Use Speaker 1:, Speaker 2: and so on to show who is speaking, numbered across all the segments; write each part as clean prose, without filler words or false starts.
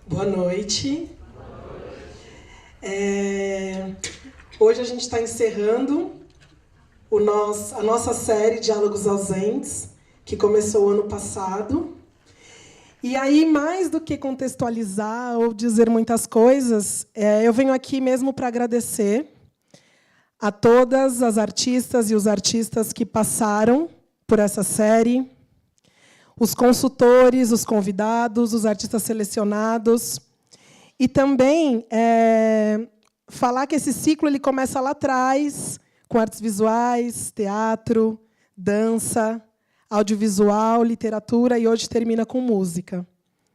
Speaker 1: Boa noite. Hoje a gente está encerrando a nossa série Diálogos Ausentes, que começou o ano passado. E aí, mais do que contextualizar ou dizer muitas coisas, eu venho aqui mesmo para agradecer a todas as artistas e os artistas que passaram por essa série, os consultores, os convidados, os artistas selecionados. E também falar que esse ciclo ele começa lá atrás, com artes visuais, teatro, dança, audiovisual, literatura, e hoje termina com música.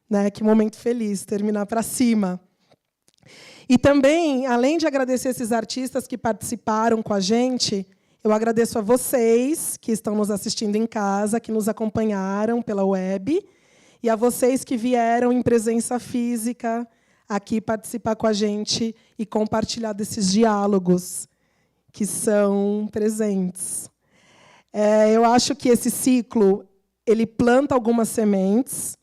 Speaker 1: Né? Que momento feliz, terminar para cima. E também, além de agradecer esses artistas que participaram com a gente, eu agradeço a vocês que estão nos assistindo em casa, que nos acompanharam pela web, e a vocês que vieram em presença física aqui participar com a gente e compartilhar desses diálogos que são presentes. Eu acho que esse ciclo ele planta algumas sementes.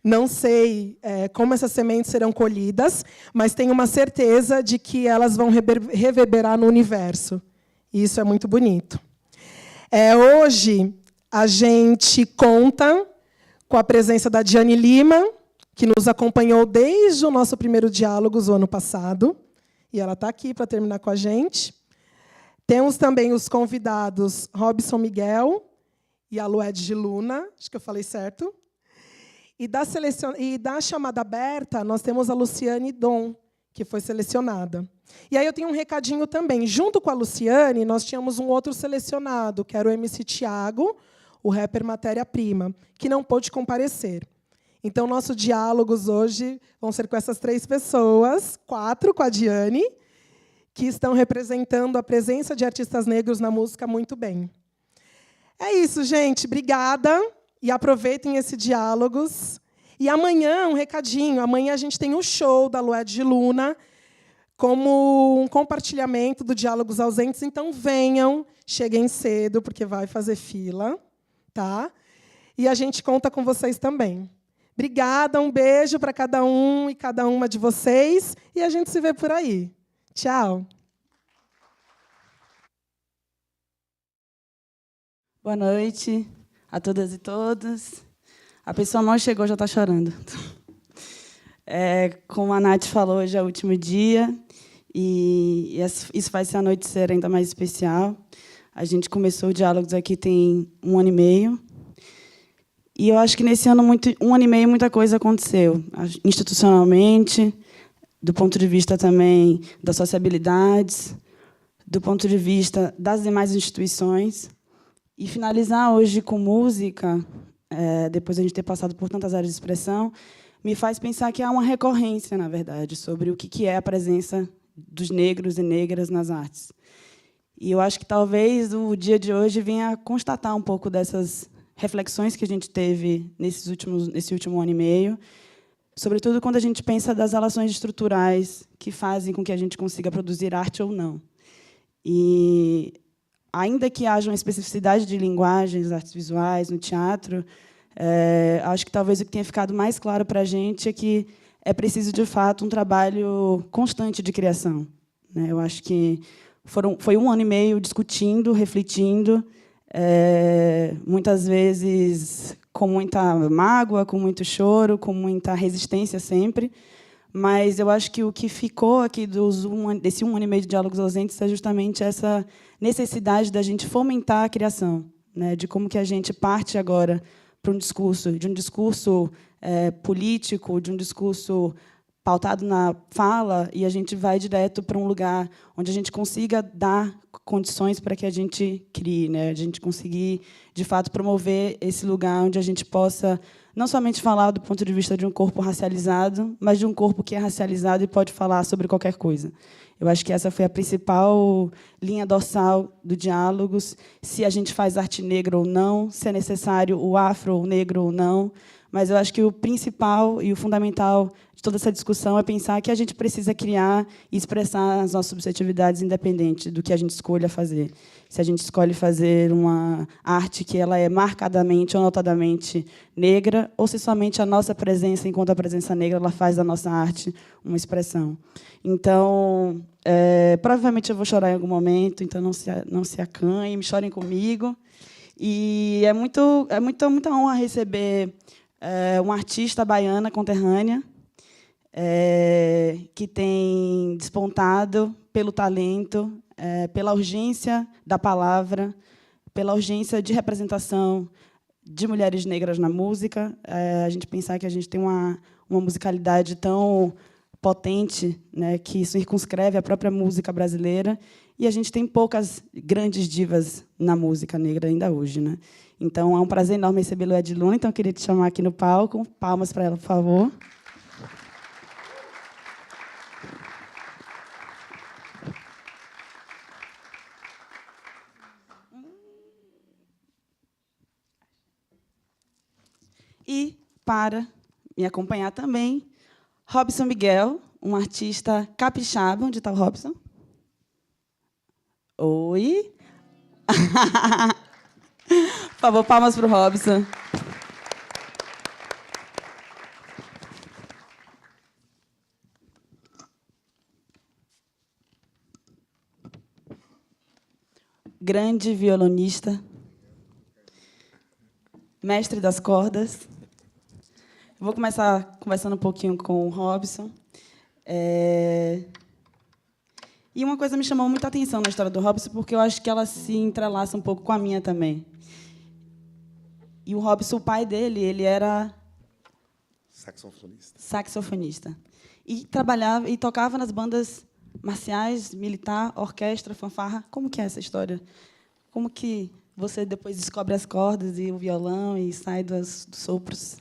Speaker 1: Não sei como essas sementes serão colhidas, mas tenho uma certeza de que elas vão reverberar no universo. E isso é muito bonito. Hoje, a gente conta com a presença da Diane Lima, que nos acompanhou desde o nosso primeiro Diálogos, o ano passado. E ela está aqui para terminar com a gente. Temos também os convidados Robson Miguel e a Lued de Luna. Acho que eu falei certo. E da chamada aberta, nós temos a Luciane Dom, que foi selecionada. E aí eu tenho um recadinho também. Junto com a Luciane, nós tínhamos um outro selecionado, que era o MC Thiago, o rapper Matéria-Prima, que não pôde comparecer. Então, nossos diálogos hoje vão ser com essas 3 pessoas, 4 com a Diane, que estão representando a presença de artistas negros na música muito bem. É isso, gente. Obrigada. E aproveitem esse diálogos. E amanhã, um recadinho, amanhã a gente tem um show da Lued de Luna, como um compartilhamento do Diálogos Ausentes. Então, venham, cheguem cedo, porque vai fazer fila. Tá? E a gente conta com vocês também. Obrigada, um beijo para cada um e cada uma de vocês. E a gente se vê por aí. Tchau.
Speaker 2: Boa noite a todas e todos. A pessoa mal chegou, já está chorando. Como a Nath falou, hoje é o último dia, e isso vai ser a noite ser ainda mais especial. A gente começou o Diálogos aqui tem 1 ano e meio, e eu acho que nesse ano, 1 ano e meio, muita coisa aconteceu, institucionalmente, do ponto de vista também das sociabilidades, do ponto de vista das demais instituições. E finalizar hoje com música, depois de a gente ter passado por tantas áreas de expressão, me faz pensar que há uma recorrência, na verdade, sobre o que é a presença dos negros e negras nas artes. E eu acho que talvez o dia de hoje venha constatar um pouco dessas reflexões que a gente teve nesse último ano e meio, sobretudo quando a gente pensa das relações estruturais que fazem com que a gente consiga produzir arte ou não. E, ainda que haja uma especificidade de linguagens, artes visuais, no teatro, acho que talvez o que tenha ficado mais claro para a gente é que é preciso, de fato, um trabalho constante de criação. Eu acho que foi 1 ano e meio discutindo, refletindo, muitas vezes com muita mágoa, com muito choro, com muita resistência sempre, mas eu acho que o que ficou aqui desse 1 ano e meio de Diálogos Ausentes é justamente essa necessidade da gente fomentar a criação, de como que a gente parte agora para um discurso, de um discurso político, de um discurso pautado na fala, e a gente vai direto para um lugar onde a gente consiga dar condições para que a gente crie, a gente conseguir, de fato, promover esse lugar onde a gente possa não somente falar do ponto de vista de um corpo racializado, mas de um corpo que é racializado e pode falar sobre qualquer coisa. Eu acho que essa foi a principal linha dorsal do Diálogos, se a gente faz arte negra ou não, se é necessário o afro ou negro ou não, Mas eu acho que o principal e o fundamental de toda essa discussão é pensar que a gente precisa criar e expressar as nossas subjetividades independente do que a gente escolha fazer. Se a gente escolhe fazer uma arte que ela é marcadamente ou notadamente negra, ou se somente a nossa presença, enquanto a presença negra, ela faz da nossa arte uma expressão. Então, provavelmente eu vou chorar em algum momento, então não se acanhem, me chorem comigo. E é muita honra receber uma artista baiana conterrânea, que tem despontado pelo talento, pela urgência da palavra, pela urgência de representação de mulheres negras na música. A gente pensar que a gente tem uma musicalidade tão potente, né, que circunscreve a própria música brasileira, e a gente tem poucas grandes divas na música negra ainda hoje, né? Então, é um prazer enorme recebê-lo, Ed Luna. Então, eu queria te chamar aqui no palco. Palmas para ela, por favor. E, para me acompanhar também, Robson Miguel, um artista capixaba. Onde está o Robson? Oi. Por favor, palmas para o Robson. Grande violonista, mestre das cordas. Vou começar conversando um pouquinho com o Robson. E uma coisa me chamou muita atenção na história do Robson, porque eu acho que ela se entrelaça um pouco com a minha também. E o Robson, o pai dele, ele era saxofonista. E trabalhava e tocava nas bandas marciais, militar, orquestra, fanfarra. Como que é essa história? Como que você depois descobre as cordas e o violão e sai dos sopros?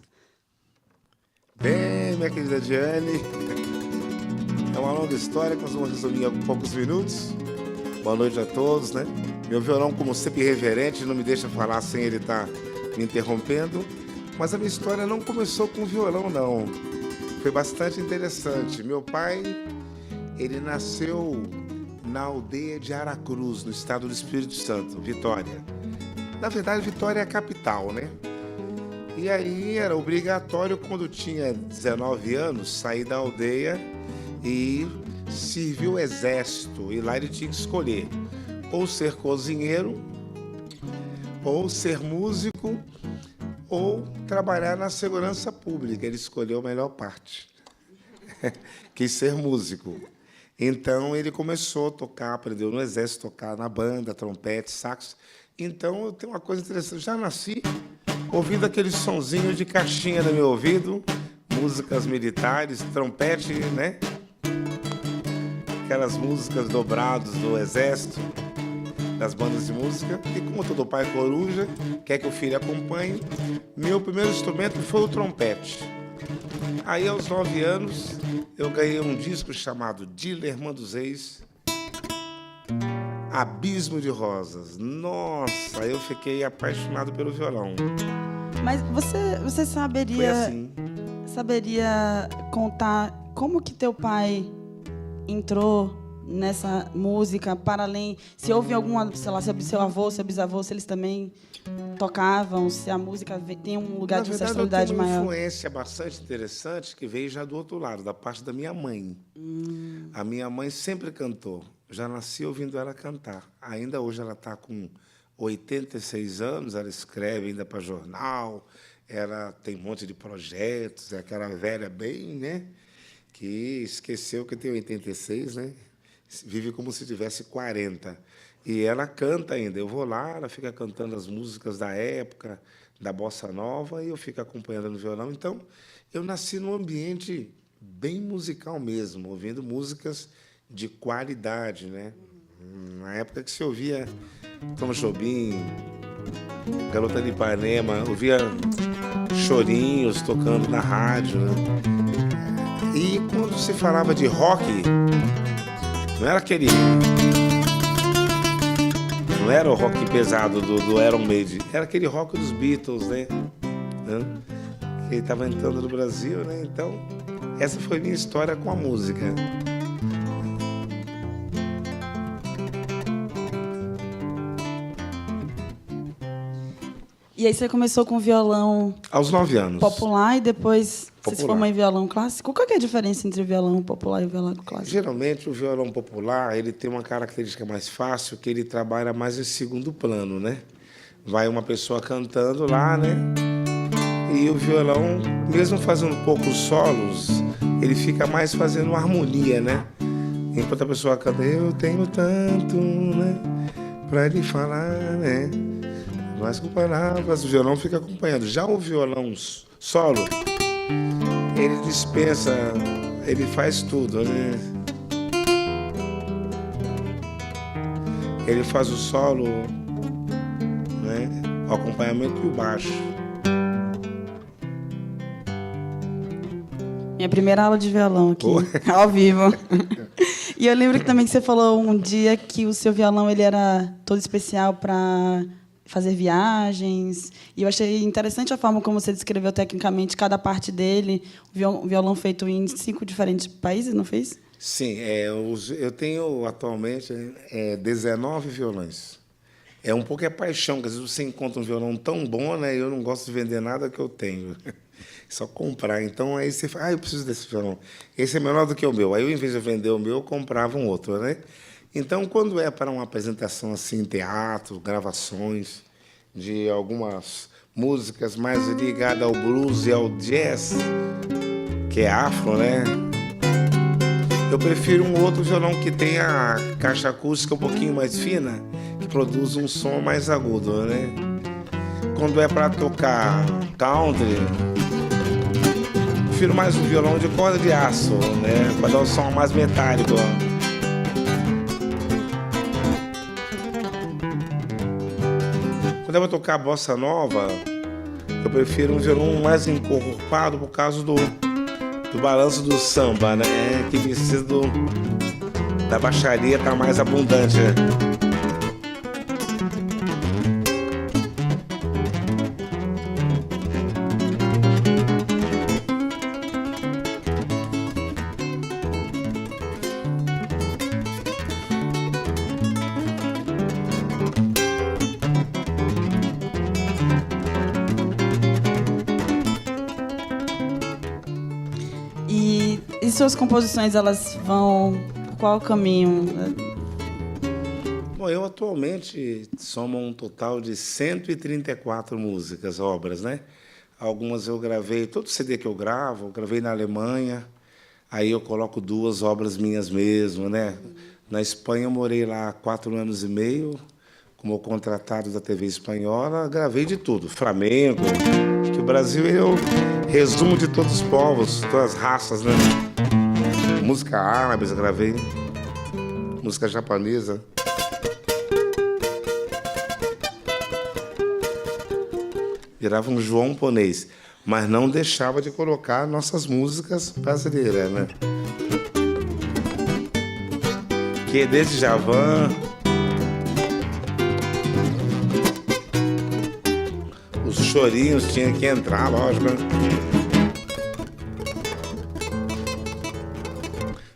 Speaker 3: Bem, minha querida Diane, é uma longa história que nós vamos resumir em poucos minutos. Boa noite a todos, né? Meu violão, como sempre irreverente, não me deixa falar sem ele estar me interrompendo. Mas a minha história não começou com violão, não. Foi bastante interessante. Meu pai, ele nasceu na aldeia de Aracruz, no estado do Espírito Santo, Vitória. Na verdade, Vitória é a capital, né? E aí era obrigatório, quando tinha 19 anos, sair da aldeia e servir o exército. E lá ele tinha que escolher ou ser cozinheiro, ou ser músico, ou trabalhar na segurança pública. Ele escolheu a melhor parte, quis ser músico. Então, ele começou a tocar, aprendeu no exército, tocar na banda, trompete, sax. Então, eu tenho uma coisa interessante. Já nasci ouvindo aquele sonzinho de caixinha no meu ouvido, músicas militares, trompete, né? Aquelas músicas dobradas do exército, das bandas de música. E como todo pai coruja, quer que o filho acompanhe, meu primeiro instrumento foi o trompete. Aí, aos 9 anos, eu ganhei um disco chamado Dilermand dos Reis, Abismo de Rosas. Nossa, eu fiquei apaixonado pelo violão.
Speaker 2: Mas você saberia...
Speaker 3: Foi assim.
Speaker 2: Saberia contar como que teu pai entrou nessa música, para além... Se houve alguma, sei lá, se seu avô, seu bisavô, se eles também tocavam, se a música tem um lugar de ancestralidade maior.
Speaker 3: Eu tenho uma influência bastante interessante que veio já do outro lado, da parte da minha mãe. A minha mãe sempre cantou. Já nasci ouvindo ela cantar. Ainda hoje ela está com 86 anos, ela escreve ainda para jornal, ela tem um monte de projetos, é aquela velha bem, né, que esqueceu que tem 86, né? Vive como se tivesse 40. E ela canta ainda. Eu vou lá, ela fica cantando as músicas da época, da bossa nova, e eu fico acompanhando no violão. Então, eu nasci num ambiente bem musical mesmo, ouvindo músicas de qualidade, né? Na época que se ouvia Tom Jobim, Garota de Ipanema, ouvia chorinhos tocando na rádio, né? E quando se falava de rock, não era aquele... Não era o rock pesado do Iron Maiden, era aquele rock dos Beatles, né? Ele estava entrando no Brasil, né? Então, essa foi minha história com a música.
Speaker 2: E aí você começou com violão
Speaker 3: Aos 9 anos.
Speaker 2: popular e depois você se
Speaker 3: Popular.
Speaker 2: formou em violão clássico. Qual que é a diferença entre o violão popular e o violão clássico?
Speaker 3: Geralmente, o violão popular, ele tem uma característica mais fácil, que ele trabalha mais em segundo plano, né? Vai uma pessoa cantando lá, né? E o violão, mesmo fazendo poucos solos, ele fica mais fazendo harmonia, né? Enquanto a pessoa canta, eu tenho tanto, né? Pra lhe falar, né? Mas com palavras, o violão fica acompanhando. Já o violão solo, ele dispensa, ele faz tudo, né? Ele faz o solo, né? O acompanhamento e o baixo.
Speaker 2: Minha primeira aula de violão aqui, ao vivo. E eu lembro que também que você falou um dia que o seu violão ele era todo especial para fazer viagens. E eu achei interessante a forma como você descreveu tecnicamente cada parte dele. O violão feito em 5 diferentes países, não fez?
Speaker 3: Sim, eu tenho atualmente 19 violões. É um pouco a paixão, que às vezes você encontra um violão tão bom, né? Eu não gosto de vender nada que eu tenho. Só comprar. Então, aí você fala, eu preciso desse violão. Esse é menor do que o meu. Aí, eu, em vez de vender o meu, eu comprava um outro, né? Então, quando é para uma apresentação assim, em teatro, gravações de algumas músicas mais ligadas ao blues e ao jazz, que é afro, né? Eu prefiro um outro violão que tenha a caixa acústica um pouquinho mais fina, que produz um som mais agudo, né? Quando é para tocar country, prefiro mais um violão de corda de aço, né? Para dar um som mais metálico. Quando é para tocar bossa nova, eu prefiro um violão mais encorpado por causa do balanço do samba, né? Que precisa da baixaria estar mais abundante, né?
Speaker 2: E suas composições, elas vão por qual caminho?
Speaker 3: Bom, eu atualmente somo um total de 134 músicas, obras, né? Algumas eu gravei, todo CD que eu gravo, eu gravei na Alemanha, aí eu coloco 2 obras minhas mesmo, né? Na Espanha eu morei lá 4 anos e meio, como contratado da TV espanhola, gravei de tudo, flamenco, acho que o Brasil é o resumo de todos os povos, todas as raças, né? Música árabe eu gravei, música japonesa. Virava um João Ponês, mas não deixava de colocar nossas músicas brasileiras, né? Que é desde Djavan, os chorinhos tinham que entrar, lógico, né?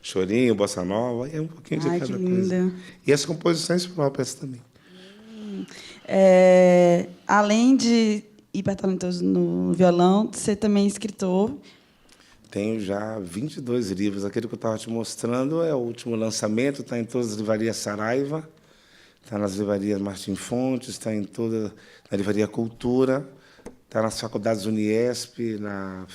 Speaker 3: Chorinho, bossa nova, é um pouquinho de cada coisa. E as composições próprias também.
Speaker 2: Além de hiper talentoso no violão, você também é escritor.
Speaker 3: Tenho já 22 livros. Aquele que eu estava te mostrando é o último lançamento, está em todas as livrarias Saraiva, está nas livrarias Martim Fontes, está em toda na livraria Cultura, está nas faculdades Uniesp, na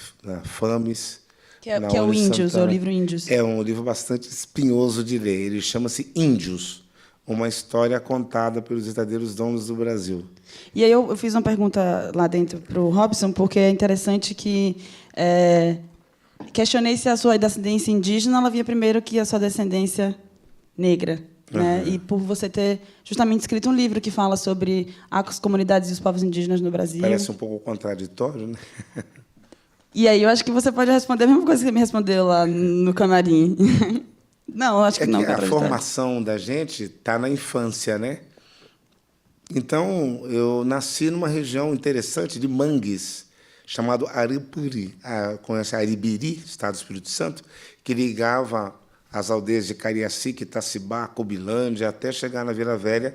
Speaker 3: FAMES.
Speaker 2: Que é o Índios, é o livro Índios.
Speaker 3: É um livro bastante espinhoso de ler. Ele chama-se Índios, uma história contada pelos verdadeiros donos do Brasil.
Speaker 2: E aí eu fiz uma pergunta lá dentro para o Robson, porque é interessante que questionei se a sua descendência indígena ela via primeiro que a sua descendência negra. Né? E por você ter justamente escrito um livro que fala sobre as comunidades e os povos indígenas no Brasil.
Speaker 3: Parece um pouco contraditório, né?
Speaker 2: E aí eu acho que você pode responder a mesma coisa que você me respondeu lá no camarim. Não, acho que não.
Speaker 3: A formação da gente está na infância, né? Então, eu nasci numa região interessante de mangues, chamado Aripuri, conhece Aribiri, estado do Espírito Santo, que ligava as aldeias de Cariacica, Itacibá, Cobilândia, até chegar na Vila Velha,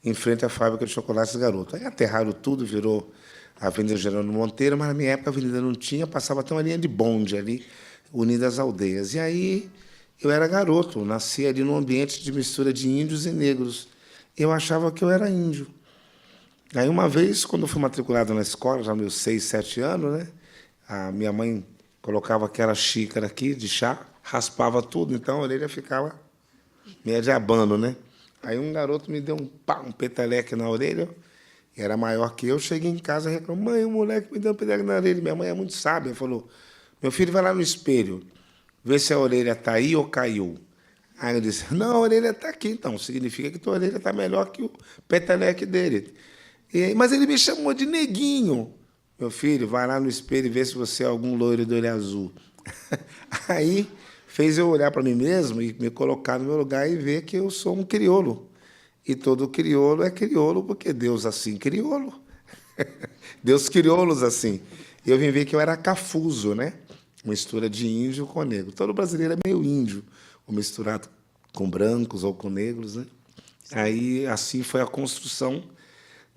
Speaker 3: em frente à fábrica de chocolates Garoto. Aí aterraram tudo, virou a Avenida Gerônimo Monteiro, mas na minha época a avenida não tinha, passava até uma linha de bonde ali, unida às aldeias. E aí eu era garoto, nasci ali num ambiente de mistura de índios e negros. Eu achava que eu era índio. Aí, uma vez, quando eu fui matriculado na escola, já meus 6, 7 anos, né, a minha mãe colocava aquela xícara aqui de chá, raspava tudo, então a orelha ficava meio de abano, né? Aí um garoto me deu um peteleque na orelha, era maior que eu, cheguei em casa e reclamei, mãe, o moleque me deu um peteleque na orelha. Minha mãe é muito sábia, falou, meu filho, vai lá no espelho, vê se a orelha está aí ou caiu. Aí eu disse, não, a orelha está aqui, então, significa que tua orelha está melhor que o peteleque dele. Mas ele me chamou de neguinho. Meu filho, vai lá no espelho e vê se você é algum loiro do olho azul. Aí fez eu olhar para mim mesmo e me colocar no meu lugar e ver que eu sou um crioulo. E todo crioulo é crioulo porque Deus assim crioulo. Deus crioulos assim. E eu vim ver que eu era cafuso, né? Mistura de índio com negro. Todo brasileiro é meio índio, ou misturado com brancos ou com negros, né? Aí assim foi a construção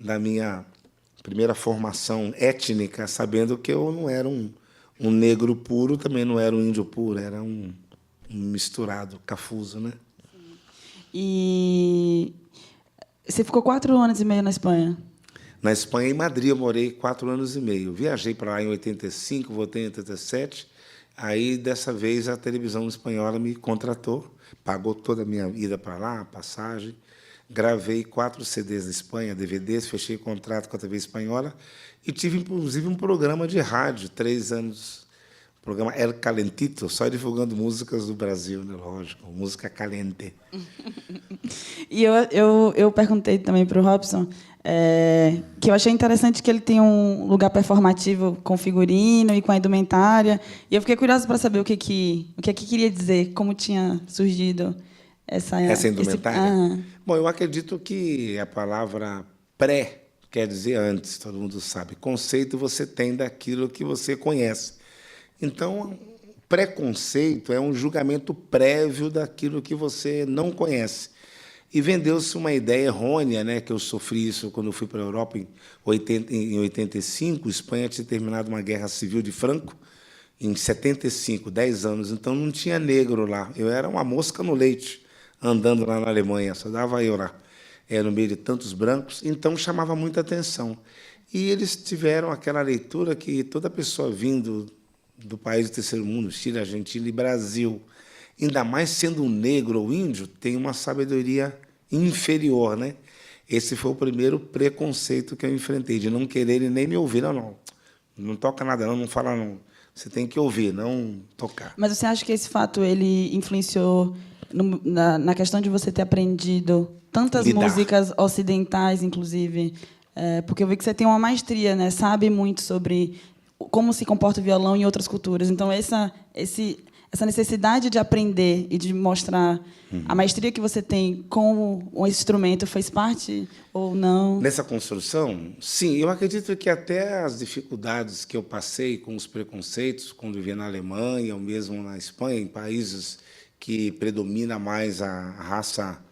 Speaker 3: da minha primeira formação étnica, sabendo que eu não era um negro puro, também não era um índio puro, era um misturado, cafuso, né?
Speaker 2: E você ficou 4 anos e meio na Espanha?
Speaker 3: Na Espanha, em Madrid, eu morei 4 anos e meio. Viajei para lá em 85, voltei em 87. Aí, dessa vez, a televisão espanhola me contratou, pagou toda a minha ida para lá, a passagem. Gravei 4 CDs na Espanha, DVDs, fechei contrato com a TV espanhola e tive, inclusive, um programa de rádio, 3 anos, o programa El Calentito, só divulgando músicas do Brasil, né? Lógico, música calente.
Speaker 2: E eu perguntei também para o Robson, que eu achei interessante que ele tem um lugar performativo com figurino e com a indumentária, e eu fiquei curiosa para saber o que queria dizer, como tinha surgido essa
Speaker 3: indumentária? Bom, eu acredito que a palavra pré quer dizer antes, todo mundo sabe. Conceito você tem daquilo que você conhece. Então, preconceito é um julgamento prévio daquilo que você não conhece. E vendeu-se uma ideia errônea, né, que eu sofri isso quando eu fui para a Europa em 85. A Espanha tinha terminado uma guerra civil de Franco, em 75, 10 anos. Então, não tinha negro lá. Eu era uma mosca no leite, andando lá na Alemanha, só dava eu lá, no meio de tantos brancos, então chamava muita atenção. E eles tiveram aquela leitura que toda pessoa vindo do país do terceiro mundo, Chile, Argentina e Brasil, ainda mais sendo um negro ou índio, tem uma sabedoria inferior, né? Esse foi o primeiro preconceito que eu enfrentei, de não querer nem me ouvir. Não toca nada, não fala não. Você tem que ouvir, não tocar.
Speaker 2: Mas você acha que esse fato ele influenciou na questão de você ter aprendido tantas músicas ocidentais, inclusive? Porque eu vi que você tem uma maestria, né? Sabe muito sobre como se comporta o violão em outras culturas. Então, essa necessidade de aprender e de mostrar a maestria que você tem com o instrumento fez parte ou não?
Speaker 3: Nessa construção, sim. Eu acredito que até as dificuldades que eu passei com os preconceitos, quando vivia na Alemanha ou mesmo na Espanha, em países que predomina mais a raça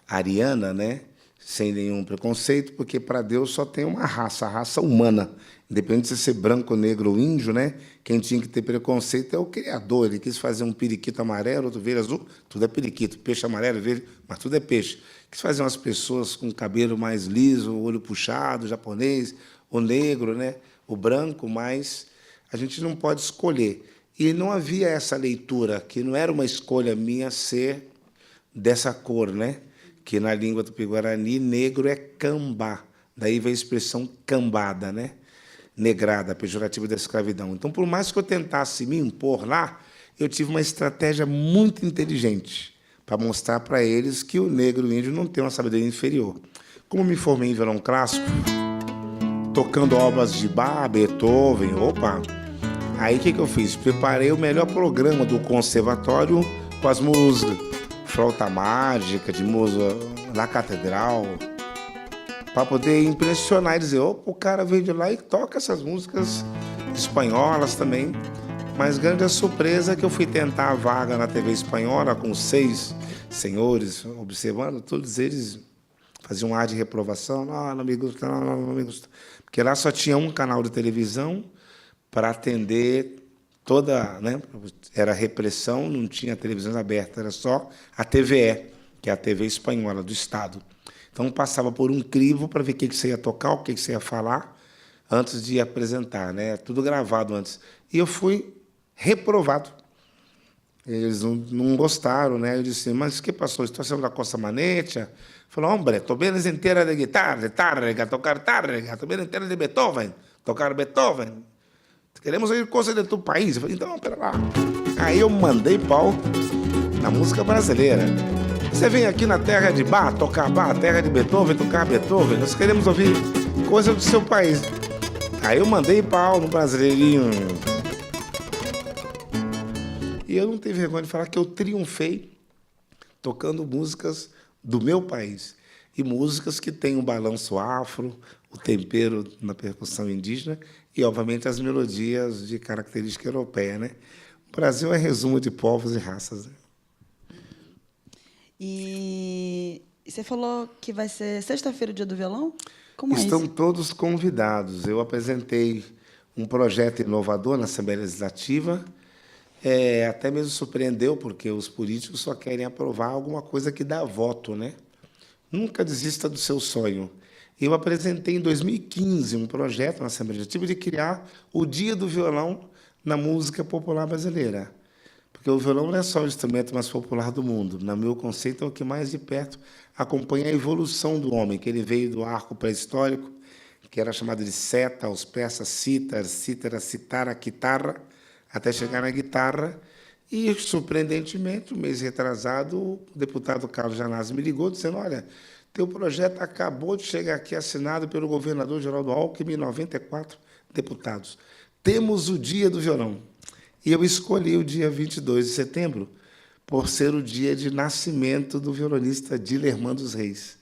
Speaker 3: ariana, né? Sem nenhum preconceito, porque para Deus só tem uma raça, a raça humana. Independente de ser branco, negro ou índio, né? Quem tinha que ter preconceito é o Criador. Ele quis fazer um periquito amarelo, outro verde azul, tudo é periquito. Peixe amarelo, verde, mas tudo é peixe. Quis fazer umas pessoas com cabelo mais liso, olho puxado, japonês, o negro, né? O branco, mas a gente não pode escolher. E não havia essa leitura, que não era uma escolha minha ser dessa cor, né? Que na língua tupi-guarani, negro é cambá. Daí vem a expressão cambada, né? Negrada, pejorativa da escravidão. Então, por mais que eu tentasse me impor lá, eu tive uma estratégia muito inteligente para mostrar para eles que o negro e o índio não tem uma sabedoria inferior. Como me formei em violão clássico, tocando obras de Bach, Beethoven, aí o que eu fiz? Preparei o melhor programa do conservatório com as músicas, flauta mágica, de música na catedral, para poder impressionar e dizer, o cara veio de lá e toca essas músicas espanholas também. Mas grande a surpresa que eu fui tentar a vaga na TV espanhola com 6 senhores observando, todos eles faziam um ar de reprovação. Não me gusta, não me gusta. Porque lá só tinha um canal de televisão para atender toda, né? Era repressão, não tinha televisão aberta, era só a TVE, que é a TV espanhola do Estado. Então passava por um crivo para ver o que você ia tocar, o que você ia falar, antes de apresentar, né? Tudo gravado antes. E eu fui reprovado. Eles não gostaram, né? Eu disse, mas o que passou? Estou sendo da Costa Manete? Falou, hombre, estou bem inteira de guitarra, tárrega, tocar tárrega, estou bem inteira de Beethoven, tocar Beethoven. Queremos ouvir coisas de tu país. Eu falei, então, pera lá. Aí eu mandei pau na música brasileira. Você vem aqui na terra de Bach, tocar Bach, terra de Beethoven, tocar Beethoven. Nós queremos ouvir coisa do seu país. Aí eu mandei pau no brasileirinho. E eu não tenho vergonha de falar que eu triunfei tocando músicas do meu país. E músicas que têm um balanço afro, o tempero na percussão indígena e, obviamente, as melodias de característica europeia, né? O Brasil é resumo de povos e raças. Né?
Speaker 2: E você falou que vai ser sexta-feira o Dia do Violão? Como é isso?
Speaker 3: Estão todos convidados. Eu apresentei um projeto inovador na Assembleia Legislativa. Até mesmo surpreendeu, porque os políticos só querem aprovar alguma coisa que dá voto, né? Nunca desista do seu sonho. Eu apresentei em 2015 um projeto na Assembleia Legislativa de criar o Dia do Violão na música popular brasileira. Porque o violão não é só o instrumento mais popular do mundo. No meu conceito, é o que mais de perto acompanha a evolução do homem, que ele veio do arco pré-histórico, que era chamado de seta, os persas cítar, cítara, citara, quitarra, até chegar na guitarra. E, surpreendentemente, um mês retrasado, o deputado Carlos Janazzi me ligou dizendo, olha, teu projeto acabou de chegar aqui assinado pelo governador Geraldo Alckmin, 94 deputados. Temos o Dia do Violão. E eu escolhi o dia 22 de setembro por ser o dia de nascimento do violonista Dilermán dos Reis.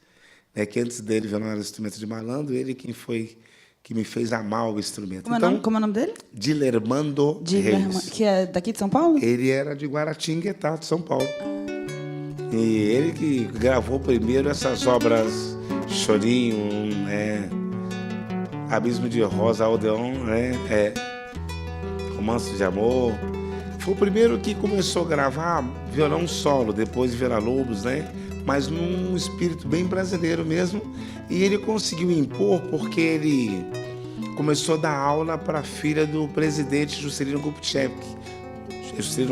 Speaker 3: Que antes dele, o violão era instrumento de malandro, ele que me fez amar o instrumento.
Speaker 2: Como é o nome dele?
Speaker 3: Dilermán Reis.
Speaker 2: Que é daqui de São Paulo?
Speaker 3: Ele era de Guaratinguetá, de São Paulo. E ele que gravou primeiro essas obras Chorinho, Abismo de Rosa Aldeon, Romance de Amor. Foi o primeiro que começou a gravar violão solo, depois de Villa-Lobos, mas num espírito bem brasileiro mesmo. E ele conseguiu impor porque ele começou a dar aula para a filha do presidente Juscelino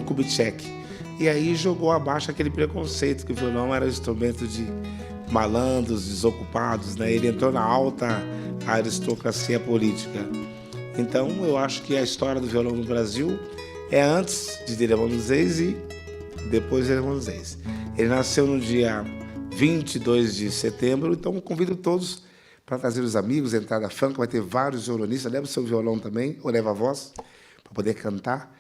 Speaker 3: Kubitschek. E aí jogou abaixo aquele preconceito que o violão era instrumento de malandros, desocupados. Ele entrou na alta aristocracia política. Então, eu acho que a história do violão no Brasil é antes de Dilermán dos Reis e depois de Dilermán dos Reis. Ele nasceu no dia 22 de setembro, então convido todos para trazer os amigos, entrada franca, vai ter vários violonistas, leva o seu violão também, ou leva a voz, para poder cantar.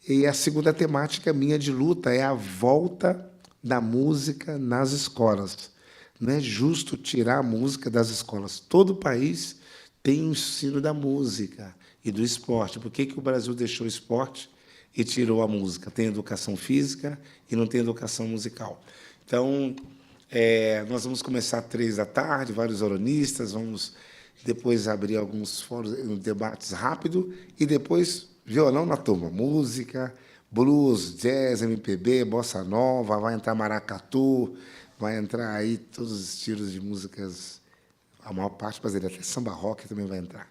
Speaker 3: E a segunda temática minha de luta é a volta da música nas escolas. Não é justo tirar a música das escolas. Todo o país tem o ensino da música e do esporte. Por que o Brasil deixou o esporte e tirou a música? Tem educação física e não tem educação musical. Então, nós vamos começar às 15h, vários oronistas, vamos depois abrir alguns fóruns, debates rápidos, e depois violão na turma, música, blues, jazz, MPB, bossa nova, vai entrar maracatu, vai entrar aí todos os estilos de músicas, a maior parte brasileira, até samba rock também vai entrar.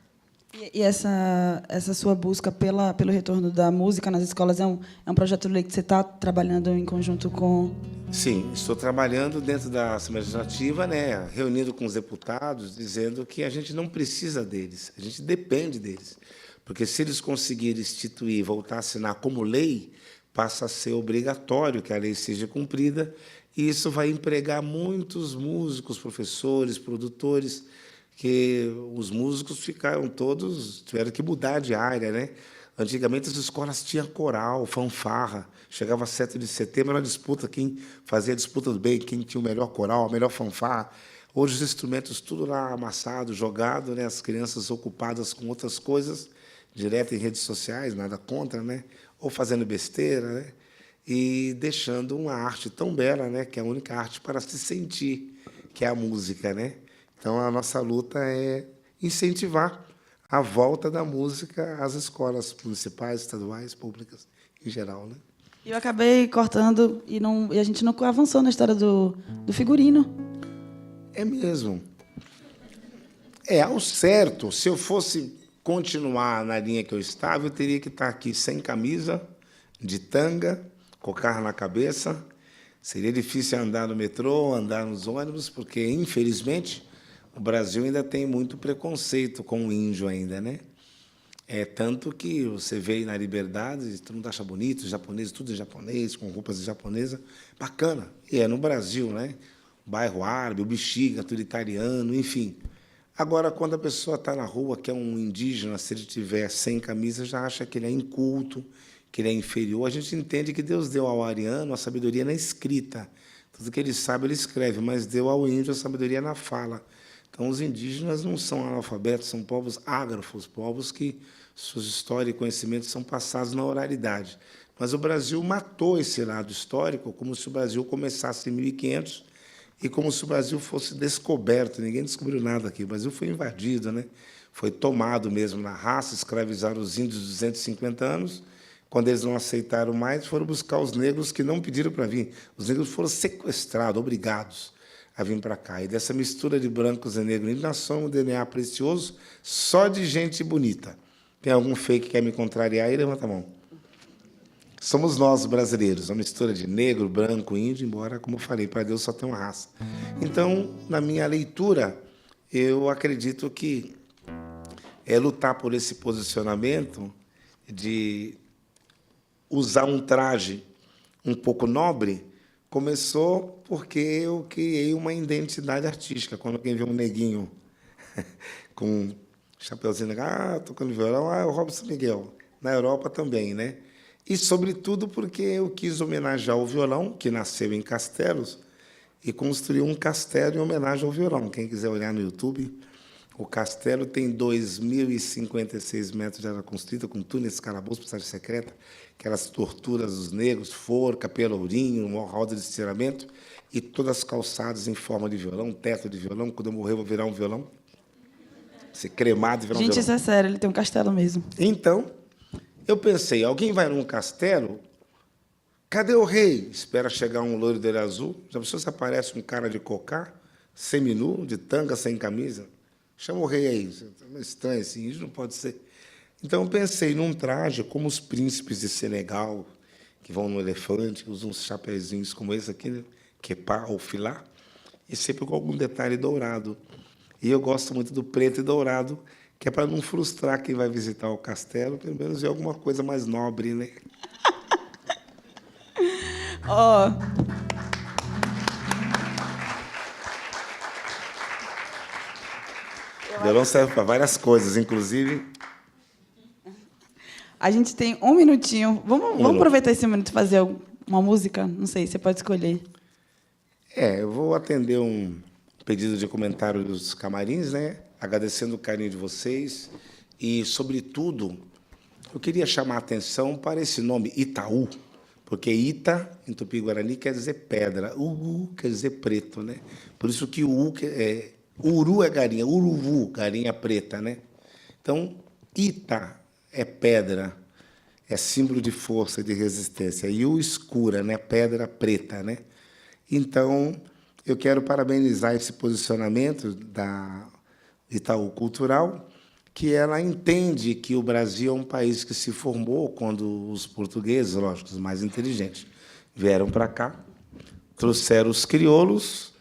Speaker 2: E essa sua busca pelo retorno da música nas escolas é um projeto de lei que você está trabalhando em conjunto com...
Speaker 3: Sim, estou trabalhando dentro da Assembleia Legislativa, reunindo com os deputados, dizendo que a gente não precisa deles, a gente depende deles. Porque se eles conseguirem instituir, voltar a assinar como lei, passa a ser obrigatório que a lei seja cumprida, e isso vai empregar muitos músicos, professores, produtores, que os músicos tiveram que mudar de área, Antigamente as escolas tinham coral, fanfarra, chegava 7 de setembro, era uma disputa, quem fazia a disputa do bem, quem tinha o melhor coral, a melhor fanfarra. Hoje os instrumentos tudo lá amassado, jogado, as crianças ocupadas com outras coisas. direto em redes sociais, nada contra, né? Ou fazendo besteira, né? E deixando uma arte tão bela, né? Que é a única arte para se sentir, que é a música, né? Então, a nossa luta é incentivar a volta da música às escolas municipais, estaduais, públicas, em geral, né?
Speaker 2: Eu acabei cortando e a gente não avançou na história do figurino.
Speaker 3: É mesmo. Ao certo, se eu fosse continuar na linha que eu estava, eu teria que estar aqui sem camisa, de tanga, cocar na cabeça. Seria difícil andar no metrô, andar nos ônibus, porque, infelizmente, o Brasil ainda tem muito preconceito com o índio ainda, né? Tanto que você vê aí na Liberdade, todo mundo acha bonito, os japoneses, tudo em japonês, com roupas japonesas, bacana. E é no Brasil, né? O bairro árabe, o bexiga, tudo italiano, enfim. Agora, quando a pessoa está na rua, que é um indígena, se ele estiver sem camisa, já acha que ele é inculto, que ele é inferior. A gente entende que Deus deu ao ariano a sabedoria na escrita. Tudo que ele sabe, ele escreve, mas deu ao índio a sabedoria na fala. Então, os indígenas não são analfabetos, são povos ágrafos, povos que suas histórias e conhecimentos são passados na oralidade. Mas o Brasil matou esse lado histórico, como se o Brasil começasse em 1500 e como se o Brasil fosse descoberto. Ninguém descobriu nada aqui. O Brasil foi invadido, né? Foi tomado mesmo na raça, escravizaram os índios 250 anos. Quando eles não aceitaram mais, foram buscar os negros que não pediram para vir. Os negros foram sequestrados, obrigados a vir para cá. E dessa mistura de brancos e negros, nós somos um DNA precioso só de gente bonita. Tem algum fake que quer me contrariar aí? Levanta a mão. Somos nós, brasileiros, uma mistura de negro, branco, índio, embora, como eu falei, para Deus só tem uma raça. Então, na minha leitura, eu acredito que lutar por esse posicionamento de usar um traje um pouco nobre começou porque eu criei uma identidade artística. Quando alguém vê um neguinho com chapeuzinho, tocando violão, é o Robson Miguel. Na Europa também, né? E, sobretudo, porque eu quis homenagear o violão, que nasceu em Castelos, e construí um castelo em homenagem ao violão. Quem quiser olhar no YouTube, o castelo tem 2.056 metros de área construída, com túneis, calabouço, passagem secreta, aquelas torturas dos negros, forca, pelourinho, uma roda de estiramento, e todas as calçadas em forma de violão, teto de violão. Quando eu morrer, eu vou virar um violão. Ser cremado e virar um violão.
Speaker 2: Gente, isso é sério, ele tem um castelo mesmo.
Speaker 3: Então, eu pensei, alguém vai num castelo, cadê o rei? Espera chegar um loiro de olho azul. Já pensou se aparece um cara de cocá, seminu, de tanga, sem camisa? Chama o rei aí. É estranho, assim, isso não pode ser. Então, eu pensei num traje como os príncipes de Senegal, que vão no elefante, usam uns chapeuzinhos como esse aqui, né? Quepá ou filá, e sempre com algum detalhe dourado. E eu gosto muito do preto e dourado, que é para não frustrar quem vai visitar o castelo, pelo menos ver alguma coisa mais nobre, né?
Speaker 2: Ó.
Speaker 3: O violão serve para várias coisas, inclusive...
Speaker 2: A gente tem um minutinho. Vamos aproveitar esse minuto e fazer uma música? Não sei, você pode escolher.
Speaker 3: Eu vou atender um pedido de comentário dos camarins, né? Agradecendo o carinho de vocês. E, sobretudo, eu queria chamar a atenção para esse nome, Itaú, porque Ita, em Tupi-Guarani, quer dizer pedra, Uru quer dizer preto, né? Por isso que Uru é galinha, Uruvu, galinha preta, né? Então, Ita é pedra, é símbolo de força e de resistência. E o escura, né? Pedra preta, né? Então, eu quero parabenizar esse posicionamento da Itaú Cultural, que ela entende que o Brasil é um país que se formou quando os portugueses, lógico, os mais inteligentes, vieram para cá, trouxeram os crioulos,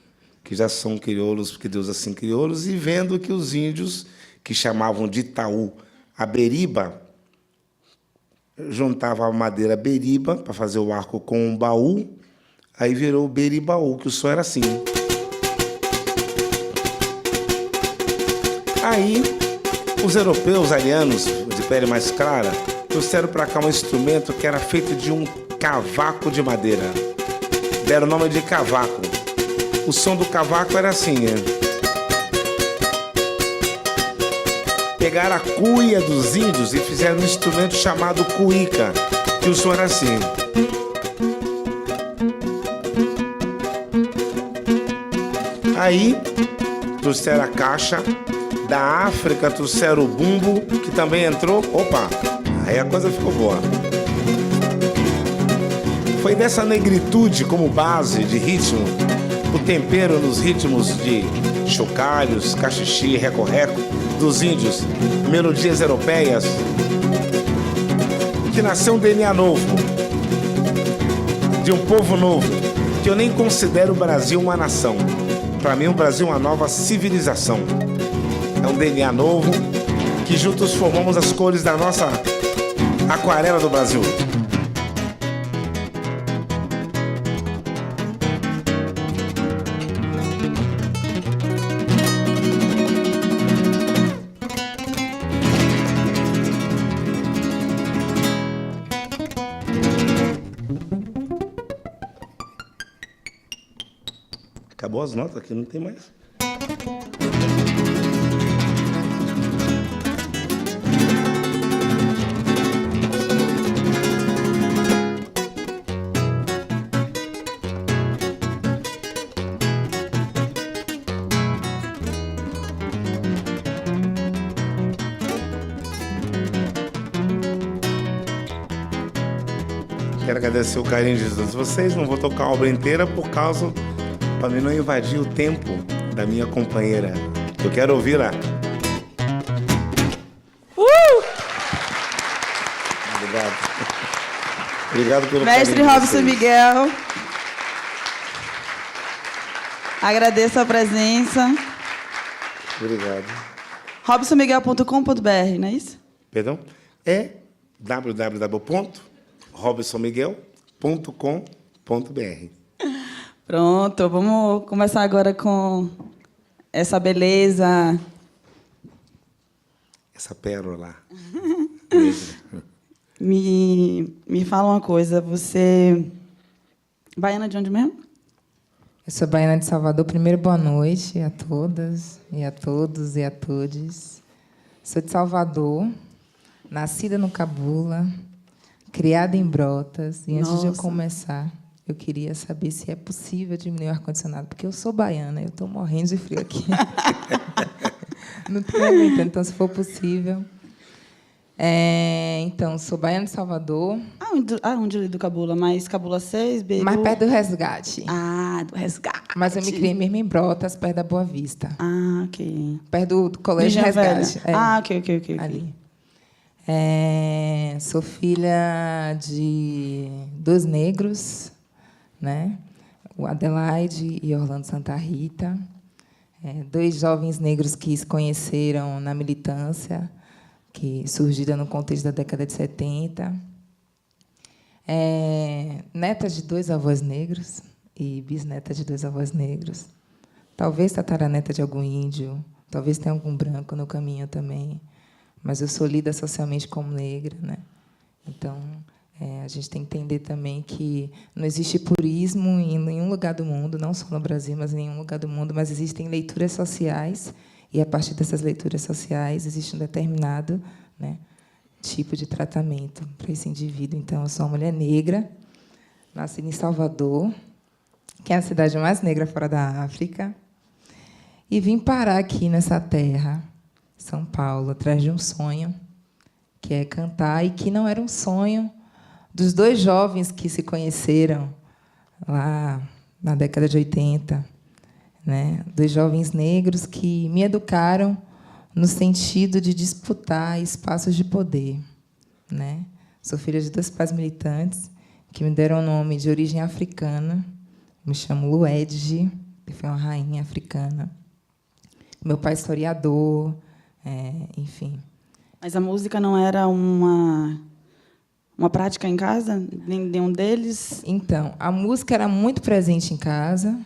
Speaker 3: que já são crioulos, porque Deus assim crioulos, e vendo que os índios, que chamavam de Itaú a beriba, juntava a madeira beriba para fazer o arco com um baú, aí virou beribaú, que o som era assim. Aí, os europeus, arianos, de pele mais clara, trouxeram para cá um instrumento que era feito de um cavaco de madeira. Deram o nome de cavaco. O som do cavaco era assim, né? pegaram a cuia dos índios e fizeram um instrumento chamado cuíca, que o som era assim. Aí trouxeram a caixa, da África trouxeram o bumbo, que também entrou. Opa, aí a coisa ficou boa. Foi dessa negritude como base de ritmo, o tempero nos ritmos de chocalhos, cachixi, reco-reco, dos índios, melodias europeias, que nasceu um DNA novo, de um povo novo, que eu nem considero o Brasil uma nação. Para mim, o Brasil é uma nova civilização. É um DNA novo, que juntos formamos as cores da nossa aquarela do Brasil. Acabou as notas aqui, não tem mais. Quero agradecer o carinho de todos vocês. Não vou tocar a obra inteira por causa... para mim não invadir o tempo da minha companheira. Eu quero ouvi-la. Obrigado. Obrigado pelo
Speaker 2: Mestre
Speaker 3: carinho de
Speaker 2: Robson
Speaker 3: vocês.
Speaker 2: Miguel. Agradeço a presença.
Speaker 3: Obrigado.
Speaker 2: robsonmiguel.com.br, não é isso?
Speaker 3: Perdão? É www.robsonmiguel.com.br.
Speaker 2: Pronto, vamos começar agora com essa beleza.
Speaker 3: Essa pérola.
Speaker 2: Me fala uma coisa, você... Baiana de onde mesmo?
Speaker 4: Eu sou baiana de Salvador. Primeiro, boa noite a todas, e a todos, e a todes. Sou de Salvador, nascida no Cabula, criada em Brotas. E antes de eu
Speaker 2: Nossa.
Speaker 4: começar, eu queria saber se é possível diminuir o ar-condicionado, porque eu sou baiana, eu estou morrendo de frio aqui. Não estou aguentando, então, se for possível. Então, sou baiana de Salvador.
Speaker 2: Onde ali do Cabula? Mais Cabula 6, Beirute?
Speaker 4: Mais perto do Resgate.
Speaker 2: Ah, do Resgate.
Speaker 4: Mas eu me criei mesmo em Brotas, perto da Boa Vista.
Speaker 2: Ah, ok.
Speaker 4: Perto do Colégio
Speaker 2: Virgem Velha.
Speaker 4: Resgate. É.
Speaker 2: Ah, ok.
Speaker 4: Ali. Sou filha de 2 negros, né? O Adelaide e Orlando Santa Rita. 2 jovens negros que se conheceram na militância, que surgida no contexto da década de 70. Neta de 2 avós negros e bisneta de 2 avós negros. Talvez tataraneta de algum índio, talvez tenha algum branco no caminho também. Mas eu sou lida socialmente como negra, né? Então, a gente tem que entender também que não existe purismo em nenhum lugar do mundo, não só no Brasil, mas em nenhum lugar do mundo, mas existem leituras sociais, e, a partir dessas leituras sociais, existe um determinado, né, tipo de tratamento para esse indivíduo. Então, eu sou uma mulher negra, nascida em Salvador, que é a cidade mais negra fora da África, e vim parar aqui nessa terra, São Paulo, atrás de um sonho, que é cantar, e que não era um sonho dos 2 jovens que se conheceram lá na década de 80, né? 2 jovens negros que me educaram no sentido de disputar espaços de poder, né? Sou filha de 2 pais militantes que me deram o nome de origem africana. Me chamo Luedge, que foi uma rainha africana. Meu pai é historiador, enfim.
Speaker 2: Mas a música não era uma prática em casa? Nenhum deles?
Speaker 4: Então, a música era muito presente em casa.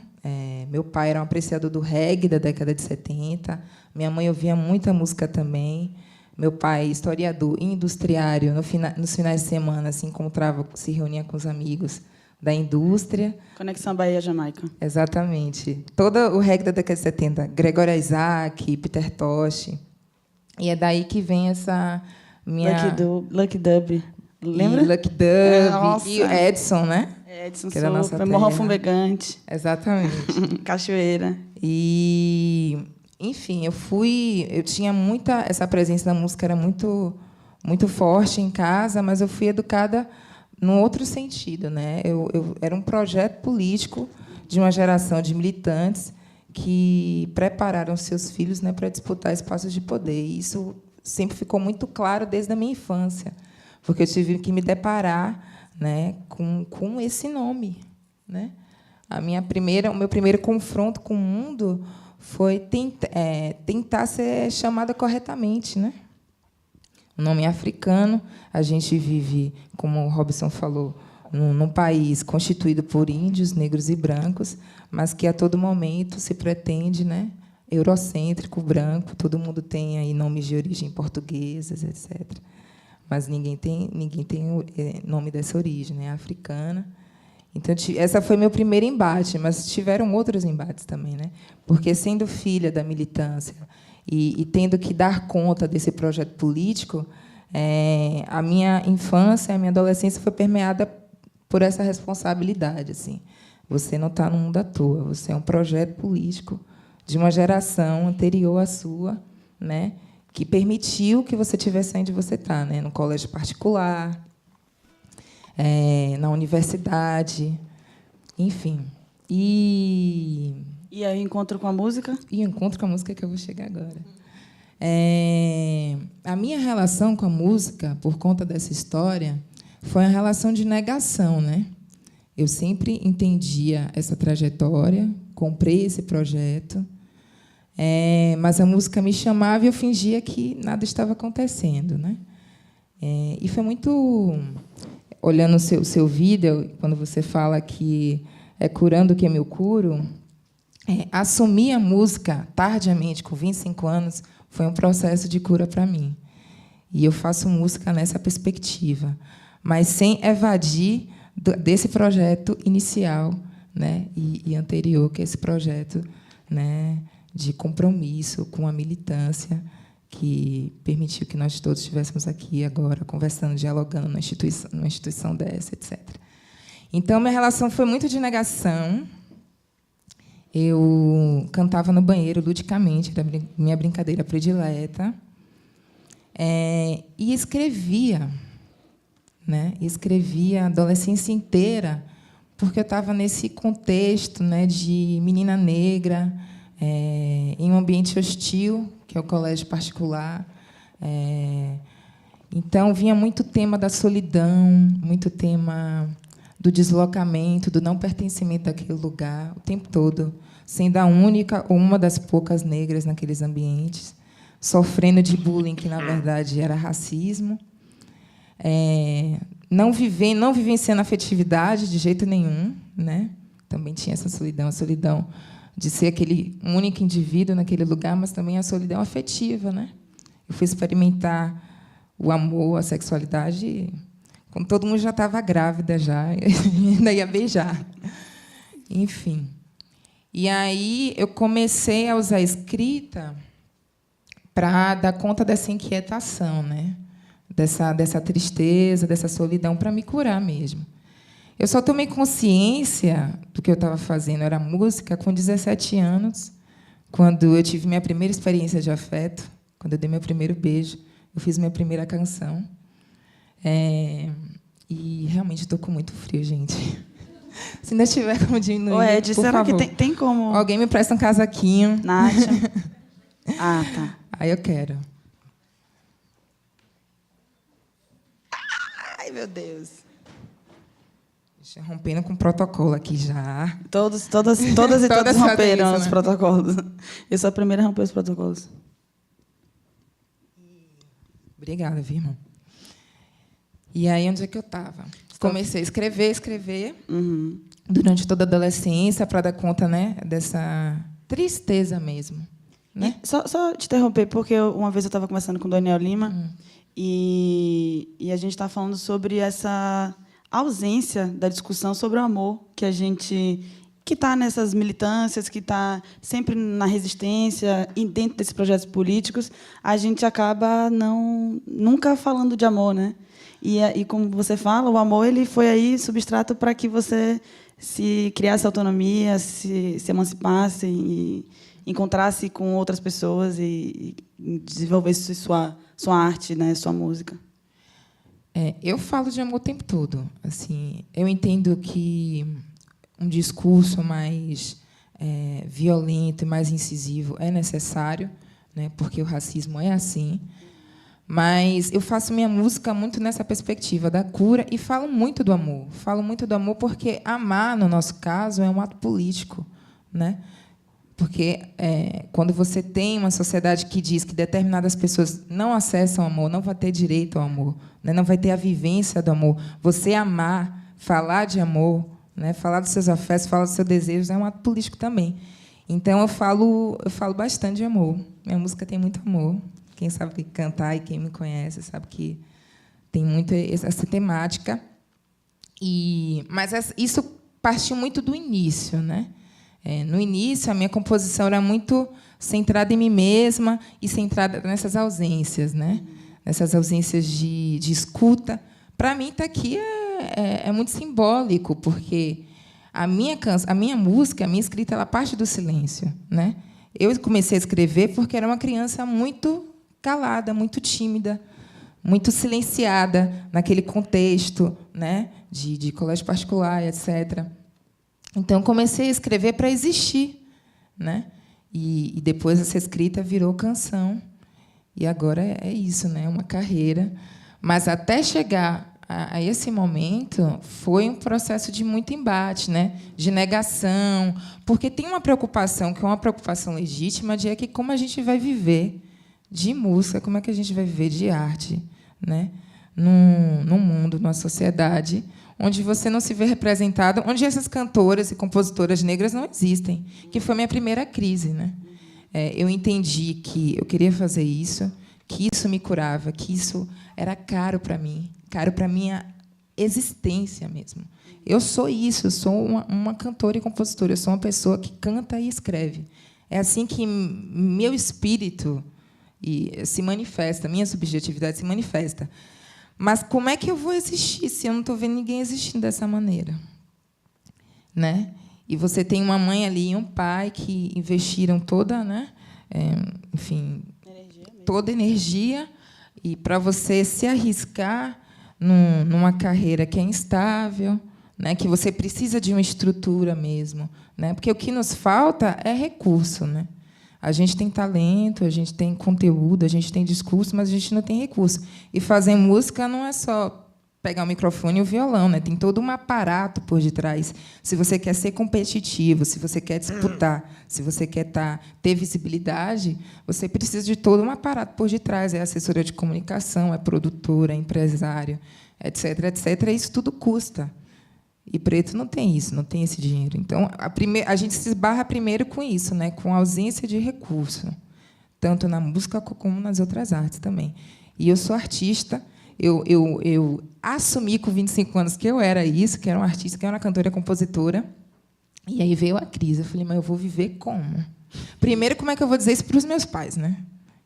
Speaker 4: Meu pai era um apreciador do reggae da década de 70. Minha mãe ouvia muita música também. Meu pai, historiador e industriário, nos finais de semana, se encontrava, se reunia com os amigos da indústria.
Speaker 2: Conexão Bahia-Jamaica.
Speaker 4: Exatamente. Todo o reggae da década de 70. Gregório Isaac, Peter Tosh. E é daí que vem essa minha...
Speaker 2: Lucky Dub. Lembra?
Speaker 4: E Lucky Dub.
Speaker 2: Nossa.
Speaker 4: E o Edson, né?
Speaker 2: Edson
Speaker 4: Que era a nossa
Speaker 2: Super, Morro
Speaker 4: terra.
Speaker 2: Fumegante.
Speaker 4: Exatamente.
Speaker 2: Cachoeira.
Speaker 4: E, enfim, eu tinha muita... Essa presença da música era muito, muito forte em casa, mas eu fui educada num outro sentido, né? Era um projeto político de uma geração de militantes que prepararam seus filhos, né, para disputar espaços de poder. E isso sempre ficou muito claro desde a minha infância, porque eu tive que me deparar, né, com esse nome, né? O meu primeiro confronto com o mundo foi tentar ser chamada corretamente, né? O nome é africano. A gente vive, como o Robson falou, num país constituído por índios, negros e brancos, mas que a todo momento se pretende, né, eurocêntrico, branco. Todo mundo tem aí nomes de origem portuguesas, etc. Mas ninguém tem nome dessa origem, né, africana. Então, essa foi meu primeiro embate, mas tiveram outros embates também, né? Porque, sendo filha da militância e tendo que dar conta desse projeto político, a minha infância, a minha adolescência foi permeada por essa responsabilidade. Assim. Você não está no mundo à toa, você é um projeto político de uma geração anterior à sua, né, que permitiu que você estivesse onde você está, né, no colégio particular, na universidade, enfim. E
Speaker 2: aí, encontro com a música?
Speaker 4: E encontro com a música que eu vou chegar agora. A minha relação com a música, por conta dessa história, foi uma relação de negação, né? Eu sempre entendia essa trajetória, comprei esse projeto, mas a música me chamava e eu fingia que nada estava acontecendo, né? E foi muito... Olhando o seu vídeo, quando você fala que é curando que eu curo, assumir a música tardiamente, com 25 anos, foi um processo de cura para mim. E eu faço música nessa perspectiva, mas sem evadir desse projeto inicial, né, e anterior, que é esse projeto, né, de compromisso com a militância, que permitiu que nós todos estivéssemos aqui agora, conversando, dialogando numa instituição dessa, etc. Então, minha relação foi muito de negação. Eu cantava no banheiro, ludicamente, era minha brincadeira predileta. E escrevia, né? Escrevia a adolescência inteira, porque eu estava nesse contexto, né, de menina negra, em um ambiente hostil, que é o colégio particular. Então, vinha muito tema da solidão, muito tema do deslocamento, do não pertencimento daquele lugar, o tempo todo, sendo a única ou uma das poucas negras naqueles ambientes, sofrendo de bullying, que, na verdade, era racismo, não vivenciando afetividade de jeito nenhum, né? Também tinha essa solidão, a solidão de ser aquele único indivíduo naquele lugar, mas também a solidão afetiva, né? Eu fui experimentar o amor, a sexualidade, quando todo mundo já estava grávida já, e ainda ia beijar. Enfim. E aí eu comecei a usar a escrita para dar conta dessa inquietação, né? Dessa tristeza, dessa solidão, para me curar mesmo. Eu só tomei consciência do que eu estava fazendo, era música, com 17 anos, quando eu tive minha primeira experiência de afeto, quando eu dei meu primeiro beijo, eu fiz minha primeira canção. E realmente estou com muito frio, gente. Se ainda tiver como diminuir,
Speaker 2: Ed,
Speaker 4: por
Speaker 2: será
Speaker 4: favor.
Speaker 2: que tem como...
Speaker 4: Alguém me presta um casaquinho.
Speaker 2: Nath? Ah, tá.
Speaker 4: Aí eu quero.
Speaker 2: Ai, meu Deus.
Speaker 4: Rompendo com o protocolo aqui já.
Speaker 2: Todas e
Speaker 4: Todas
Speaker 2: todos romperam
Speaker 4: isso,
Speaker 2: os
Speaker 4: né?
Speaker 2: protocolos. Eu sou a primeira a romper os protocolos.
Speaker 4: Obrigada, viu, irmão? E aí, onde é que eu estava? Comecei a escrever.
Speaker 2: Uhum.
Speaker 4: Durante toda a adolescência, para dar conta, né, dessa tristeza mesmo. Né?
Speaker 2: Só te interromper, porque uma vez eu estava conversando com o Daniel Lima e a gente estava falando sobre essa ausência da discussão sobre o amor que a gente que está nessas militâncias, que está sempre na resistência, e dentro desses projetos políticos, a gente acaba nunca falando de amor, né? E como você fala, o amor ele foi aí substrato para que você se criasse autonomia, se emancipasse e encontrasse com outras pessoas e desenvolvesse sua arte, né, sua música.
Speaker 4: Eu falo de amor o tempo todo. Assim, eu entendo que um discurso mais violento e mais incisivo é necessário, né, porque o racismo é assim. Mas eu faço minha música muito nessa perspectiva da cura e falo muito do amor. Falo muito do amor porque amar, no nosso caso, é um ato político, né? Porque quando você tem uma sociedade que diz que determinadas pessoas não acessam o amor, não vai ter direito ao amor, né? Não vai ter a vivência do amor. Você amar, falar de amor, né? Falar dos seus afetos, falar dos seus desejos, é um ato político também. Então, eu falo bastante de amor. Minha música tem muito amor. Quem sabe cantar e quem me conhece sabe que tem muito essa temática. Mas isso partiu muito do início, né? No início, a minha composição era muito centrada em mim mesma e centrada nessas ausências, né? Nessas ausências de escuta. Para mim, estar aqui é muito simbólico, porque a minha música, a minha escrita, ela parte do silêncio, né? Eu comecei a escrever porque era uma criança muito calada, muito tímida, muito silenciada naquele contexto, né, de colégio particular, etc. Então, comecei a escrever para existir, né? E depois essa escrita virou canção. E agora é isso, né? Uma carreira. Mas até chegar a esse momento foi um processo de muito embate, né? De negação, porque tem uma preocupação que é uma preocupação legítima de que como a gente vai viver de música, como é que a gente vai viver de arte, né? Num mundo, numa sociedade onde você não se vê representado, onde essas cantoras e compositoras negras não existem, que foi a minha primeira crise, né? Eu entendi que eu queria fazer isso, que isso me curava, que isso era caro para mim, caro para a minha existência mesmo. Eu sou isso, eu sou uma cantora e compositora, eu sou uma pessoa que canta e escreve. É assim que meu espírito se manifesta, minha subjetividade se manifesta. Mas como é que eu vou existir se eu não estou vendo ninguém existindo dessa maneira? Né? E você tem uma mãe ali e um pai que investiram toda, né? Toda energia, e para você se arriscar numa carreira que é instável, né? Que você precisa de uma estrutura mesmo, né? Porque o que nos falta é recurso, né? A gente tem talento, a gente tem conteúdo, a gente tem discurso, mas a gente não tem recurso. E fazer música não é só pegar o microfone e o violão, né? Tem todo um aparato por detrás. Se você quer ser competitivo, se você quer disputar, se você quer ter visibilidade, você precisa de todo um aparato por detrás. É assessora de comunicação, é produtora, é empresário, etc., etc. Isso tudo custa. E preto não tem isso, não tem esse dinheiro. Então, a gente se esbarra primeiro com isso, né? Com a ausência de recurso, tanto na música como nas outras artes também. E eu sou artista, eu assumi com 25 anos que eu era isso, que era uma artista, que era uma cantora e compositora. E aí veio a crise. Eu falei, mas eu vou viver como? Primeiro, como é que eu vou dizer isso para os meus pais, né?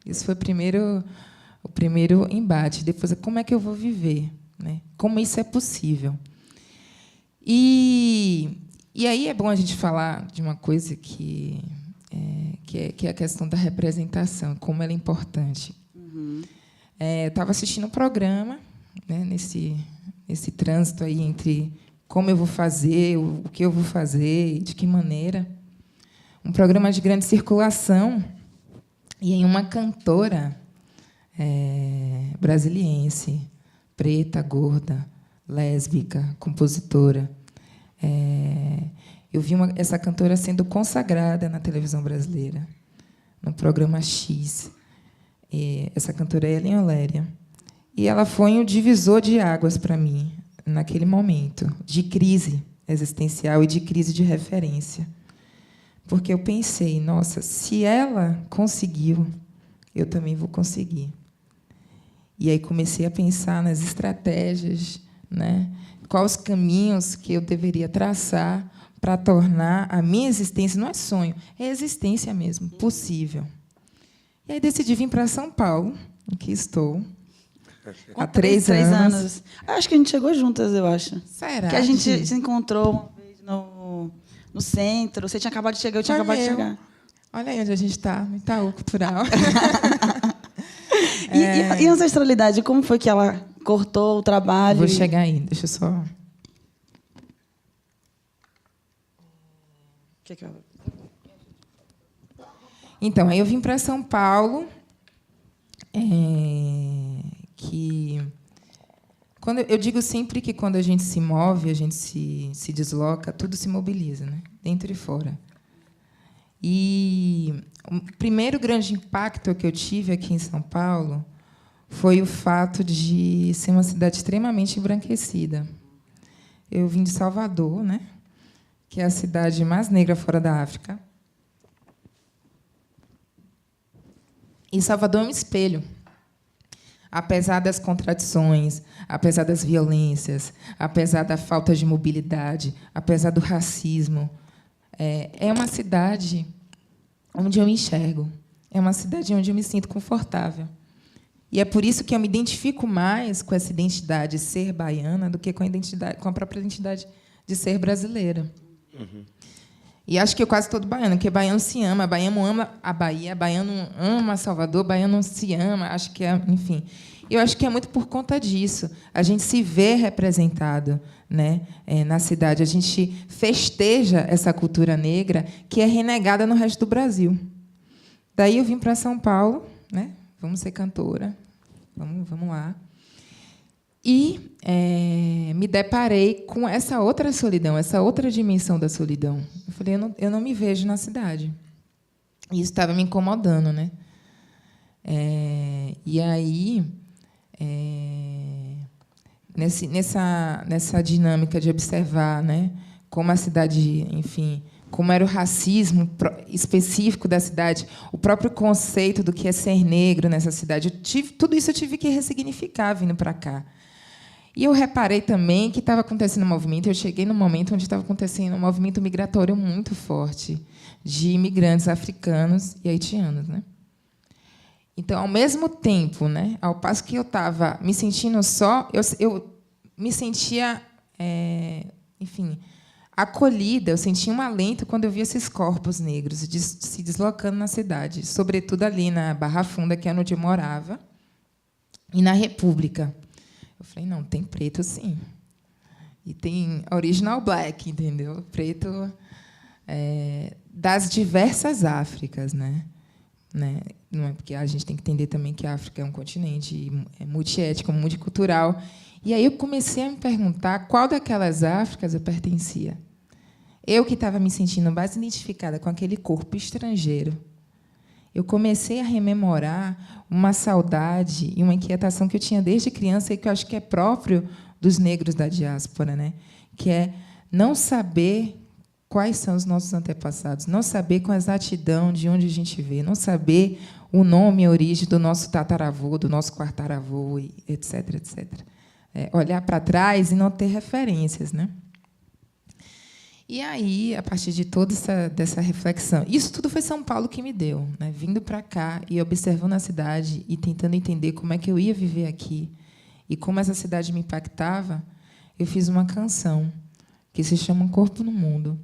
Speaker 4: Isso foi o primeiro embate. Depois, como é que eu vou viver, né? Como isso é possível? E aí é bom a gente falar de uma coisa que é a questão da representação, como ela é importante. Eu estava assistindo um programa, né, nesse trânsito aí entre como eu vou fazer, o que eu vou fazer, de que maneira. Um programa de grande circulação, e aí uma cantora brasiliense, preta, gorda, lésbica, compositora. Eu vi essa cantora sendo consagrada na televisão brasileira, no programa X. Essa cantora é Ellen Oléria. E ela foi um divisor de águas para mim, naquele momento, de crise existencial e de crise de referência. Porque eu pensei, nossa, se ela conseguiu, eu também vou conseguir. E aí comecei a pensar nas estratégias, né? Quais os caminhos que eu deveria traçar para tornar a minha existência, não é sonho, é existência mesmo, possível. E aí decidi vir para São Paulo, aqui estou, há 3 anos.
Speaker 2: Acho que a gente chegou juntas, eu acho.
Speaker 4: Será?
Speaker 2: Que a gente se encontrou uma vez no centro. Você tinha acabado de chegar, eu tinha acabado de chegar.
Speaker 4: Olha aí onde a gente está, no Itaú Cultural.
Speaker 2: E a ancestralidade, como foi que ela cortou o trabalho?
Speaker 4: Vou chegar aí, deixa eu só... Então, aí eu vim para São Paulo, que eu digo sempre que quando a gente se move, a gente se desloca, tudo se mobiliza, né? Dentro e fora. E o primeiro grande impacto que eu tive aqui em São Paulo foi o fato de ser uma cidade extremamente embranquecida. Eu vim de Salvador, né? Que é a cidade mais negra fora da África. E Salvador é um espelho. Apesar das contradições, apesar das violências, apesar da falta de mobilidade, apesar do racismo, é uma cidade onde eu me enxergo. É uma cidade onde eu me sinto confortável. E é por isso que eu me identifico mais com essa identidade de ser baiana do que com a própria identidade de ser brasileira. Uhum. E acho que quase todo baiano, porque baiano se ama, baiano ama a Bahia, baiano ama Salvador, baiano se ama, acho que enfim. Eu acho que é muito por conta disso. A gente se vê representado, né, na cidade, a gente festeja essa cultura negra que é renegada no resto do Brasil. Daí eu vim para São Paulo, né? Vamos ser cantora, vamos lá. E me deparei com essa outra solidão, essa outra dimensão da solidão. Eu falei, eu não me vejo na cidade. E isso estava me incomodando, né? E aí, nessa dinâmica de observar, né, como a cidade, enfim, como era o racismo específico da cidade, o próprio conceito do que é ser negro nessa cidade, tudo isso eu tive que ressignificar vindo para cá. E eu reparei também que estava acontecendo um movimento, eu cheguei num momento onde estava acontecendo um movimento migratório muito forte de imigrantes africanos e haitianos, né? Então, ao mesmo tempo, né, ao passo que eu estava me sentindo só, eu me sentia, enfim, acolhida, eu sentia um alento quando eu via esses corpos negros se deslocando na cidade, sobretudo ali na Barra Funda, que é onde eu morava, e na República. Eu falei, não, tem preto, sim. E tem original black, entendeu? Preto das diversas Áfricas, né? Não é porque a gente tem que entender também que a África é um continente multiétnico, multicultural. E aí eu comecei a me perguntar qual daquelas Áfricas eu pertencia. Eu que estava me sentindo mais identificada com aquele corpo estrangeiro, eu comecei a rememorar uma saudade e uma inquietação que eu tinha desde criança e que eu acho que é próprio dos negros da diáspora, né? Que é não saber quais são os nossos antepassados, não saber com exatidão de onde a gente veio, não saber o nome e a origem do nosso tataravô, do nosso quartaravô, etc., etc. Olhar para trás e não ter referências, né? E aí, a partir de toda dessa reflexão, isso tudo foi São Paulo que me deu, né? Vindo para cá e observando a cidade e tentando entender como é que eu ia viver aqui e como essa cidade me impactava, eu fiz uma canção que se chama Um Corpo no Mundo,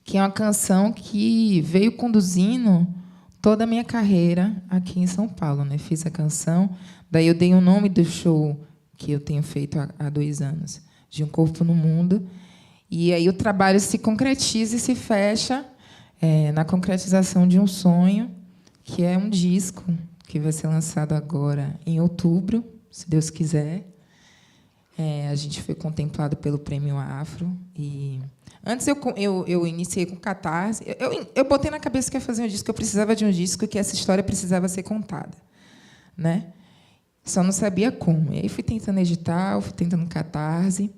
Speaker 4: que é uma canção que veio conduzindo toda a minha carreira aqui em São Paulo, né? Fiz a canção, daí eu dei o nome do show que eu tenho feito há 2 anos, de Um Corpo no Mundo. E aí o trabalho se concretiza e se fecha na concretização de um sonho, que é um disco que vai ser lançado agora em outubro, se Deus quiser. A gente foi contemplado pelo Prêmio Afro. E antes eu iniciei com Catarse. Eu botei na cabeça que ia fazer um disco, que eu precisava de um disco, que essa história precisava ser contada, né? Só não sabia como. E aí fui tentando editar, fui tentando Catarse.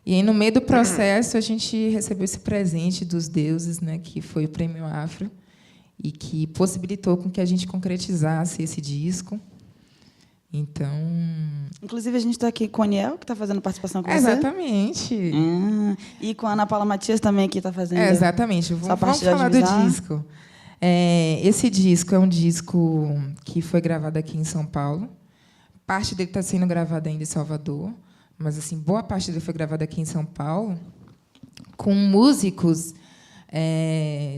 Speaker 4: E aí, no meio do processo, a gente recebeu esse presente dos deuses, né, que foi o Prêmio Afro, e que possibilitou com que a gente concretizasse esse disco. Então...
Speaker 2: Inclusive, a gente está aqui com o Aniel, que está fazendo participação com você.
Speaker 4: Exatamente.
Speaker 2: E com a Ana Paula Matias também, que está fazendo...
Speaker 4: Exatamente. Vamos falar do disco. Esse disco é um disco que foi gravado aqui em São Paulo. Parte dele está sendo gravada ainda em Salvador, mas assim, boa parte dele foi gravada aqui em São Paulo, com músicos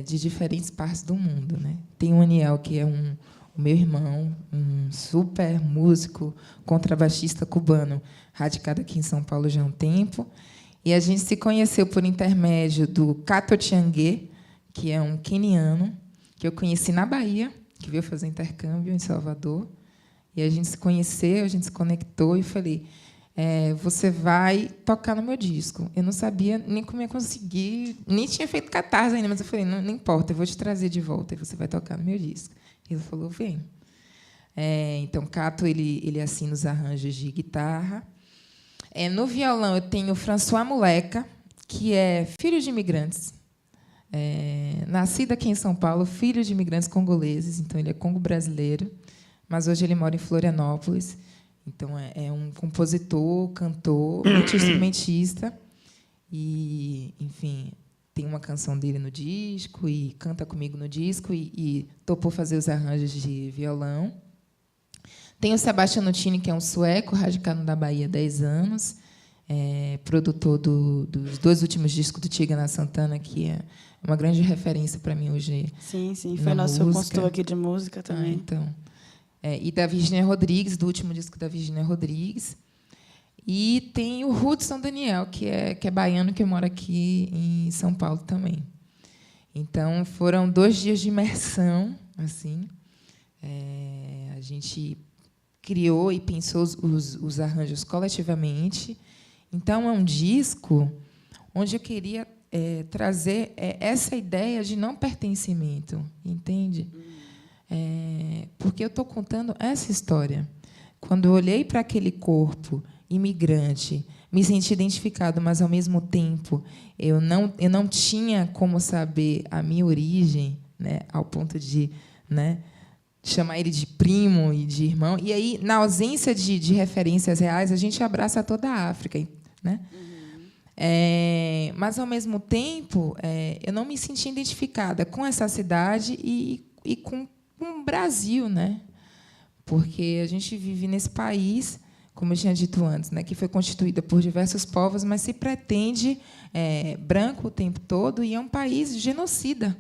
Speaker 4: de diferentes partes do mundo, né? Tem o Aniel, que é o meu irmão, um super músico, contrabaixista cubano, radicado aqui em São Paulo já há um tempo. E a gente se conheceu por intermédio do Cato Tiangue, que é um queniano, que eu conheci na Bahia, que veio fazer intercâmbio em Salvador. E a gente se conheceu, a gente se conectou e falei, você vai tocar no meu disco. Eu não sabia nem como ia conseguir, nem tinha feito catarse ainda, mas eu falei, não importa, eu vou te trazer de volta e você vai tocar no meu disco. Ele falou, vem. Então, Cato, ele assina os arranjos de guitarra. No violão, eu tenho François Moleca, que é filho de imigrantes, nascido aqui em São Paulo, filho de imigrantes congoleses, então ele é congo-brasileiro, mas hoje ele mora em Florianópolis. Então, é um compositor, cantor, multi-instrumentista. E, enfim, tem uma canção dele no disco e canta comigo no disco e topou fazer os arranjos de violão. Tem o Sebastião Nutini, que é um sueco, radicado na Bahia há 10 anos, produtor dos 2 últimos discos do Tigana Santana, que é uma grande referência para mim hoje.
Speaker 2: Sim, foi nosso consultor aqui de música também.
Speaker 4: Então. E da Virginia Rodrigues, do último disco da Virginia Rodrigues. E tem o Hudson Daniel, que é baiano, que mora aqui em São Paulo também. Então, foram 2 dias de imersão. Assim. A gente criou e pensou os arranjos coletivamente. Então, é um disco onde eu queria trazer essa ideia de não pertencimento, entende? Porque eu estou contando essa história. Quando eu olhei para aquele corpo imigrante, me senti identificado, mas, ao mesmo tempo, eu não tinha como saber a minha origem, né, ao ponto de, né, chamar ele de primo e de irmão. E aí, na ausência de referências reais, a gente abraça toda a África, né? Mas, ao mesmo tempo, eu não me senti identificada com essa cidade e com o Brasil, né? Porque a gente vive nesse país, como eu tinha dito antes, né, que foi constituído por diversos povos, mas se pretende branco o tempo todo, e é um país genocida,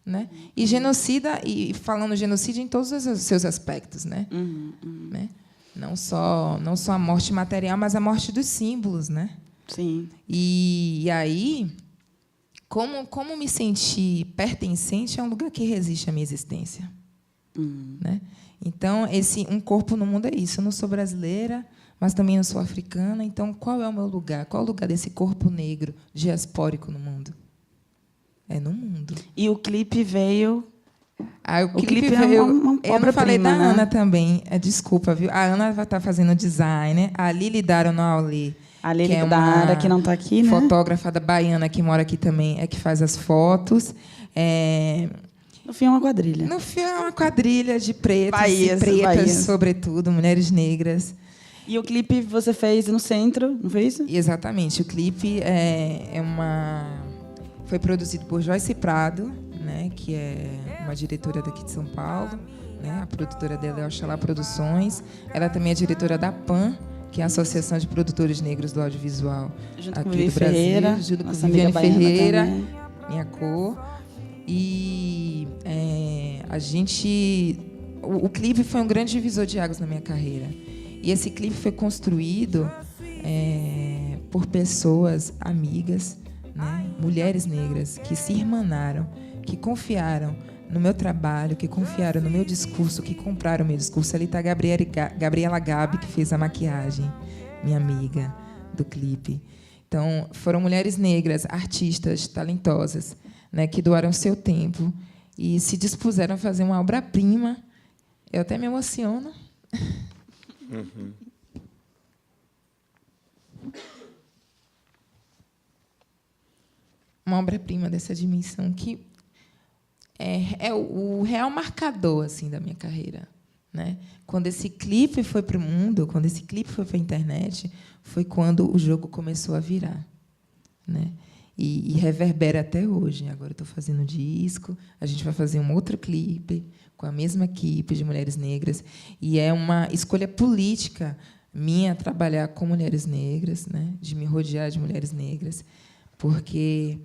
Speaker 4: né? E genocida, e falando genocídio em todos os seus aspectos, né? Né? Não só a morte material, mas a morte dos símbolos, né?
Speaker 2: Sim.
Speaker 4: E aí, como me sentir pertencente a um lugar que resiste à minha existência, né? Então, um corpo no mundo é isso. Eu não sou brasileira, mas também não sou africana. Então, qual é o meu lugar? Qual é o lugar desse corpo negro diaspórico no mundo? É no mundo.
Speaker 2: E o clipe veio...
Speaker 4: O clipe veio...
Speaker 2: uma
Speaker 4: eu não falei da
Speaker 2: né?
Speaker 4: Ana também. Desculpa, viu? A Ana vai estar fazendo design. A Lili Daronali,
Speaker 2: a Lili Dara, que não está aqui, né?
Speaker 4: Fotógrafa da baiana, que mora aqui também, que faz as fotos.
Speaker 2: No fim, é uma quadrilha.
Speaker 4: No fim, é uma quadrilha de pretas,
Speaker 2: Bahias.
Speaker 4: Sobretudo, mulheres negras.
Speaker 2: E o clipe você fez no centro, não foi isso?
Speaker 4: Exatamente. O clipe foi produzido por Joyce Prado, né, que é uma diretora daqui de São Paulo. Né? A produtora dela é Oxalá Produções. Ela também é diretora da PAN, que é a Associação de Produtores Negros do Audiovisual
Speaker 2: junto
Speaker 4: aqui
Speaker 2: com Vivi
Speaker 4: do Brasil.
Speaker 2: Ferreira,
Speaker 4: Junto com
Speaker 2: Viviane
Speaker 4: Ferreira, minha cor. E a gente... O clipe foi um grande divisor de águas na minha carreira. E esse clipe foi construído por pessoas amigas, né? Mulheres negras que se irmanaram, que confiaram no meu trabalho, que confiaram no meu discurso, que compraram o meu discurso. Ali está a Gabriela Gabi, que fez a maquiagem, minha amiga do clipe. Então, foram mulheres negras, artistas, talentosas, né, que doaram seu tempo e se dispuseram a fazer uma obra-prima. Eu até me emociono. Uma obra-prima dessa dimensão que é o real marcador assim da minha carreira, né? Quando esse clipe foi para o mundo, quando esse clipe foi para a internet, foi quando o jogo começou a virar, né? E reverbera até hoje. Agora eu estou fazendo disco, a gente vai fazer um outro clipe com a mesma equipe de mulheres negras, e é uma escolha política minha trabalhar com mulheres negras, né? De me rodear de mulheres negras, porque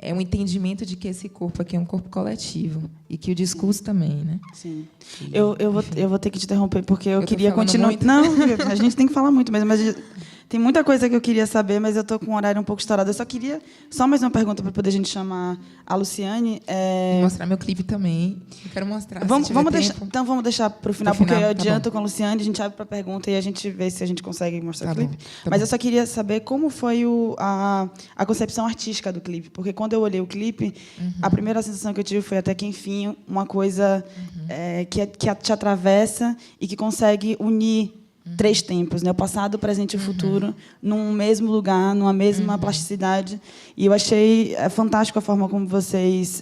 Speaker 4: é um entendimento de que esse corpo aqui é um corpo coletivo e que o discurso também, né?
Speaker 2: Sim. Eu vou ter que te interromper porque eu queria continuar.
Speaker 4: Muito.
Speaker 2: Não, a gente tem que falar muito mesmo, mas tem muita coisa que eu queria saber, mas eu estou com um horário um pouco estourado. Eu só queria mais uma pergunta para poder a gente chamar a Luciane.
Speaker 4: E mostrar meu clipe também. Eu quero mostrar.
Speaker 2: Vamos deixar para o final, porque eu adianto com a Luciane, a gente abre para a pergunta e a gente vê se a gente consegue mostrar o clipe. Mas eu só queria saber como foi a concepção artística do clipe, porque quando eu olhei o clipe, a primeira sensação que eu tive foi até que, enfim, uma coisa que te atravessa e que consegue unir 3 tempos, né? O passado, o presente e o futuro, num mesmo lugar, numa mesma plasticidade. E eu achei fantástico a forma como vocês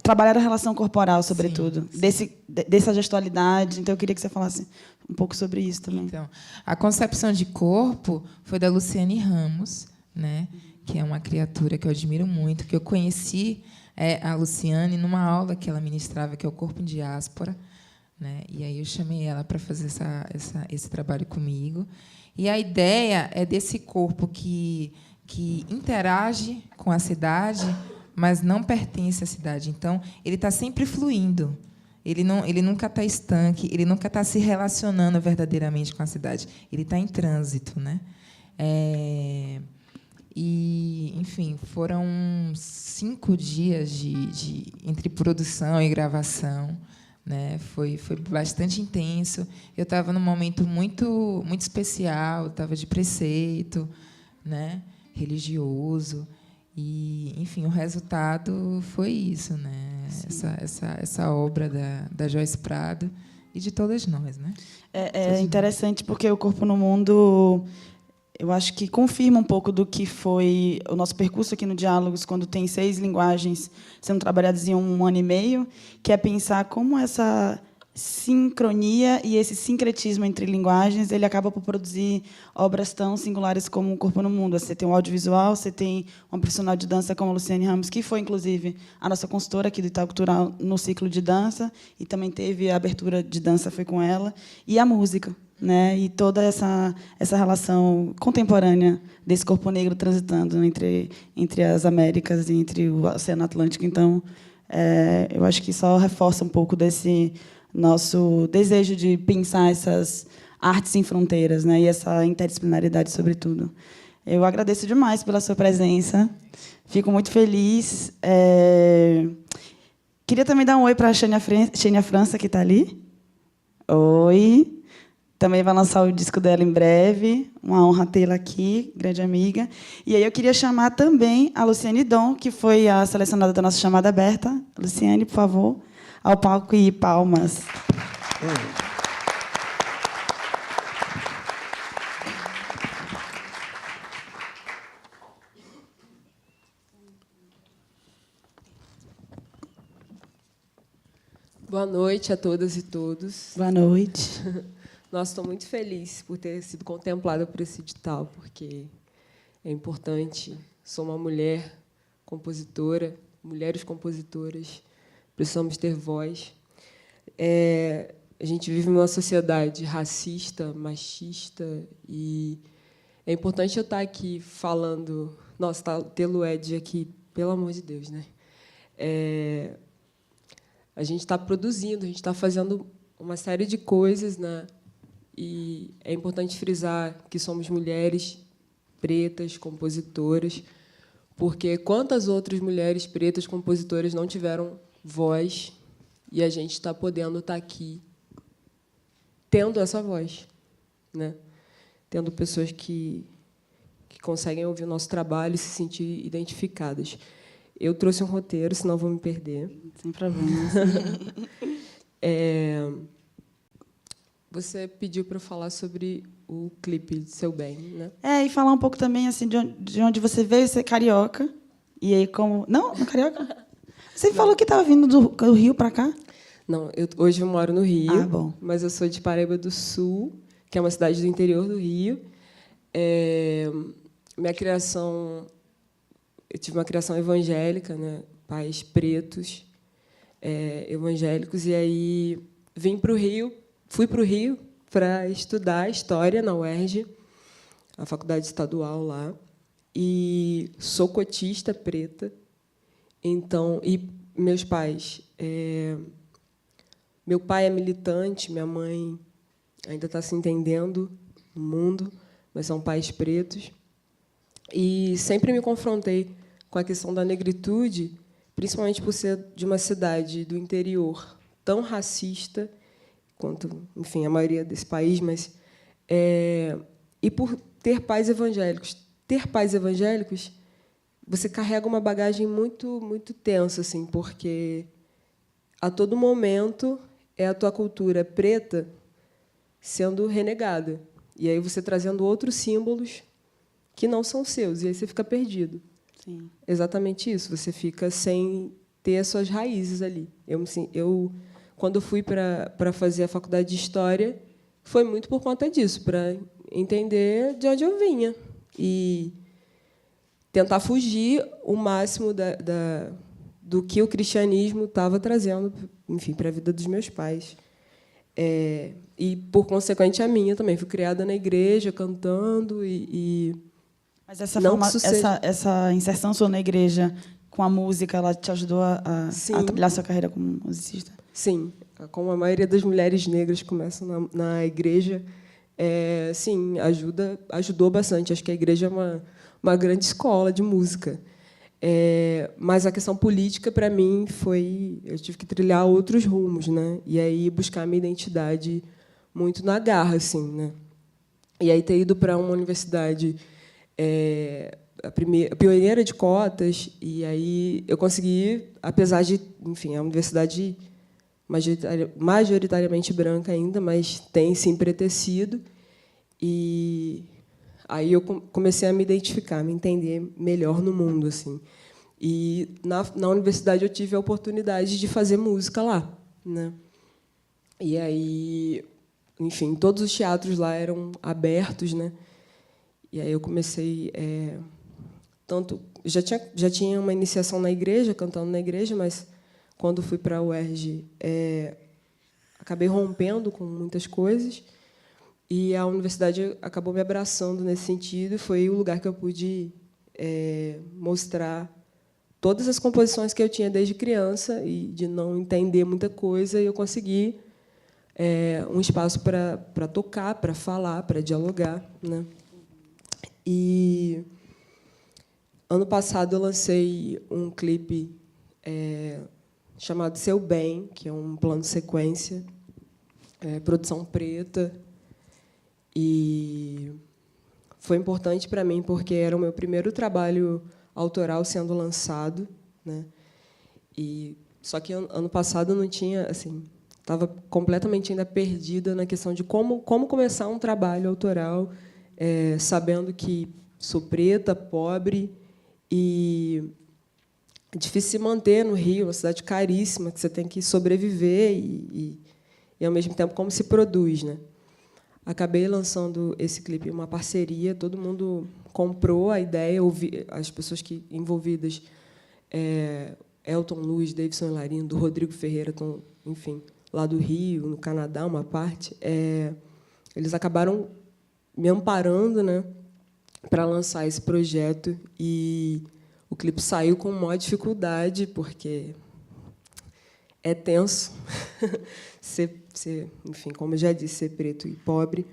Speaker 2: trabalharam a relação corporal, sobretudo, dessa gestualidade. Então, eu queria que você falasse um pouco sobre isso também.
Speaker 4: Então, a concepção de corpo foi da Luciane Ramos, né? Que é uma criatura que eu admiro muito, que eu conheci a Luciane numa aula que ela ministrava, que é o Corpo em Diáspora, né? E aí eu chamei ela para fazer esse trabalho comigo. E a ideia é desse corpo que interage com a cidade, mas não pertence à cidade. Então, ele está sempre fluindo. Ele nunca está estanque, ele nunca está se relacionando verdadeiramente com a cidade. Ele está em trânsito, né? E, enfim, foram 5 dias entre produção e gravação. Né? Foi bastante intenso. Eu estava num momento muito especial, estava de preceito, né? Religioso. E, enfim, o resultado foi isso, né? Essa obra da Joyce Prado e de todas nós. Né?
Speaker 2: É interessante porque o Corpo no Mundo, eu acho que confirma um pouco do que foi o nosso percurso aqui no Diálogos, quando tem 6 linguagens sendo trabalhadas em 1 ano e meio, que é pensar como essa sincronia e esse sincretismo entre linguagens ele acaba por produzir obras tão singulares como o Corpo no Mundo. Você tem um audiovisual, você tem uma profissional de dança como a Luciane Ramos, que foi, inclusive, a nossa consultora aqui do Itaú Cultural no ciclo de dança, e também teve a abertura de dança, foi com ela, e a música. Né? E toda essa relação contemporânea desse corpo negro transitando entre as Américas e entre o Oceano Atlântico. Então, eu acho que só reforça um pouco desse nosso desejo de pensar essas artes sem fronteiras, né? E essa interdisciplinaridade, sobretudo. Eu agradeço demais pela sua presença. Fico muito feliz. Queria também dar um oi para a Xênia França, que está ali. Oi. Também vai lançar o disco dela em breve. Uma honra tê-la aqui, grande amiga. E aí eu queria chamar também a Luciane Dom, que foi a selecionada da nossa chamada aberta. Luciane, por favor, ao palco e palmas.
Speaker 5: Boa noite a todas e todos.
Speaker 2: Boa noite.
Speaker 5: Nossa, estou muito feliz por ter sido contemplada por esse edital, porque é importante. Sou uma mulher compositora, mulheres compositoras, precisamos ter voz. A gente vive numa sociedade racista, machista, e é importante eu estar aqui falando. Nossa, ter Lued aqui, pelo amor de Deus, né? A gente está produzindo, a gente está fazendo uma série de coisas, né? E é importante frisar que somos mulheres pretas, compositoras, porque quantas outras mulheres pretas, compositoras, não tiveram voz, e a gente está podendo estar aqui tendo essa voz, né? Tendo pessoas que conseguem ouvir o nosso trabalho e se sentir identificadas. Eu trouxe um roteiro, senão vou me perder.
Speaker 2: Sem problema.
Speaker 5: Você pediu para eu falar sobre o clipe de Seu Bem, né?
Speaker 2: E falar um pouco também assim de onde você veio, ser carioca. E aí como... Não carioca? Você falou que estava vindo do Rio para cá?
Speaker 5: Não, hoje eu moro no Rio,
Speaker 2: Bom.
Speaker 5: mas eu sou de Paraíba do Sul, que é uma cidade do interior do Rio. Minha criação, eu tive uma criação evangélica, né? Pais pretos, evangélicos, e aí fui para o Rio para estudar História na UERJ, a faculdade estadual lá, e sou cotista preta. Então, e meus pais... Meu pai é militante, minha mãe ainda está se entendendo no mundo, mas são pais pretos. E sempre me confrontei com a questão da negritude, principalmente por ser de uma cidade do interior tão racista quanto, enfim, a maioria desse país, mas e por ter pais evangélicos. Ter pais evangélicos, você carrega uma bagagem muito, muito tensa, assim, porque a todo momento é a tua cultura preta sendo renegada. E aí você trazendo outros símbolos que não são seus, e aí você fica perdido.
Speaker 2: Sim.
Speaker 5: Exatamente isso, você fica sem ter as suas raízes ali. Eu quando fui para fazer a faculdade de História, foi muito por conta disso, para entender de onde eu vinha e tentar fugir o máximo do que o cristianismo estava trazendo, enfim, para a vida dos meus pais. E, por consequente, a minha também. Fui criada na igreja, cantando e
Speaker 2: Mas essa inserção sua na igreja com a música, ela te ajudou a trilhar sua carreira como musicista?
Speaker 5: Sim. Como a maioria das mulheres negras começam na igreja, sim, ajudou bastante. Acho que a igreja é uma grande escola de música. Mas a questão política, para mim, eu tive que trilhar outros rumos, né? E aí buscar a minha identidade muito na garra, assim, né? E aí ter ido para uma universidade a pioneira de cotas, e aí eu consegui, apesar de, enfim, a universidade majoritariamente branca ainda, mas tem se empretecido, e aí eu comecei a me identificar, me entender melhor no mundo, assim. E na universidade eu tive a oportunidade de fazer música lá, né? E aí, enfim, todos os teatros lá eram abertos, né? E aí eu comecei já tinha uma iniciação na igreja, cantando na igreja, mas quando fui para a UERJ, acabei rompendo com muitas coisas. E a universidade acabou me abraçando nesse sentido. Foi o lugar que eu pude mostrar todas as composições que eu tinha desde criança e de não entender muita coisa. E eu consegui um espaço para tocar, para falar, para dialogar, né? E ano passado eu lancei um clipe chamado Seu Bem, que é um plano sequência, produção preta. E foi importante para mim porque era o meu primeiro trabalho autoral sendo lançado, né? Só que ano passado eu não tinha, assim, estava completamente ainda perdida na questão de como começar um trabalho autoral, sabendo que sou preta, pobre e difícil se manter no Rio, uma cidade caríssima que você tem que sobreviver e ao mesmo tempo como se produz, né? Acabei lançando esse clipe em uma parceria, todo mundo comprou a ideia, as pessoas envolvidas, Elton Luiz, Davidson Larindo, Rodrigo Ferreira, enfim, lá do Rio, no Canadá, uma parte, eles acabaram me amparando, né, para lançar esse projeto, e o clipe saiu com maior dificuldade, porque é tenso enfim, como eu já disse, ser preto e pobre.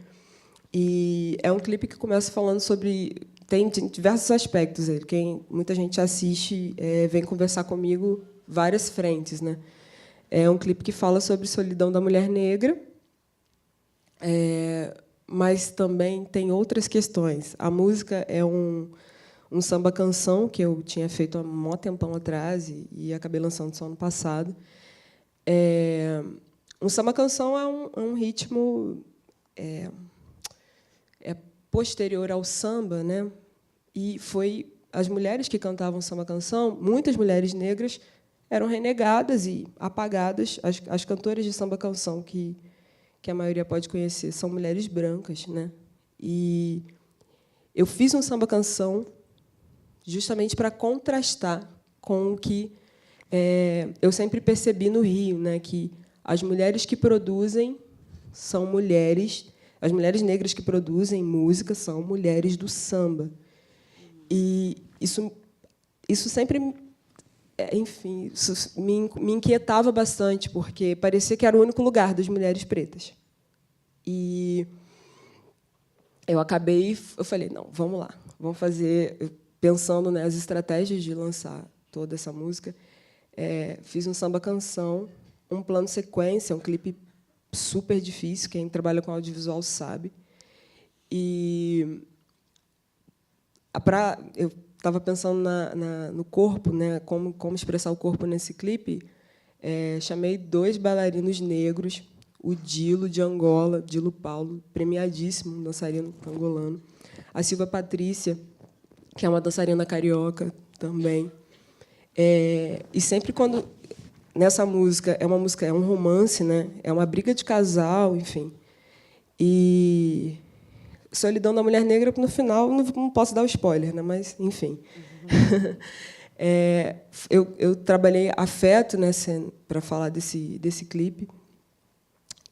Speaker 5: E é um clipe que começa falando sobre... Tem diversos aspectos. Muita gente assiste, vem conversar comigo várias frentes, né? É um clipe que fala sobre solidão da mulher negra, mas também tem outras questões. A música é um samba-canção que eu tinha feito há um tempão atrás e acabei lançando só ano passado. Um samba-canção é um ritmo posterior ao samba, né? E foi as mulheres que cantavam samba-canção, muitas mulheres negras, eram renegadas e apagadas. As cantoras de samba-canção, que a maioria pode conhecer, são mulheres brancas, né? E eu fiz um samba-canção justamente para contrastar com o que eu sempre percebi no Rio, né? Que as mulheres que produzem são mulheres, as mulheres negras que produzem música são mulheres do samba. E isso sempre, enfim, isso me inquietava bastante, porque parecia que era o único lugar das mulheres pretas. E eu falei, não, vamos lá, vamos fazer, pensando nas estratégias de lançar toda essa música, fiz um samba-canção, um plano sequência, um clipe super difícil, quem trabalha com audiovisual sabe. E eu estava pensando no corpo, né, como expressar o corpo nesse clipe. Chamei 2 bailarinos negros, o Dilo, de Angola, Dilo Paulo, premiadíssimo dançarino angolano, a Silva Patrícia, que é uma dançarina carioca também. E sempre quando nessa música é um romance, né? É uma briga de casal, enfim. E solidão da mulher negra, no final, não posso dar o spoiler, né? Mas, enfim. Eu trabalhei afeto, né, para falar desse clipe.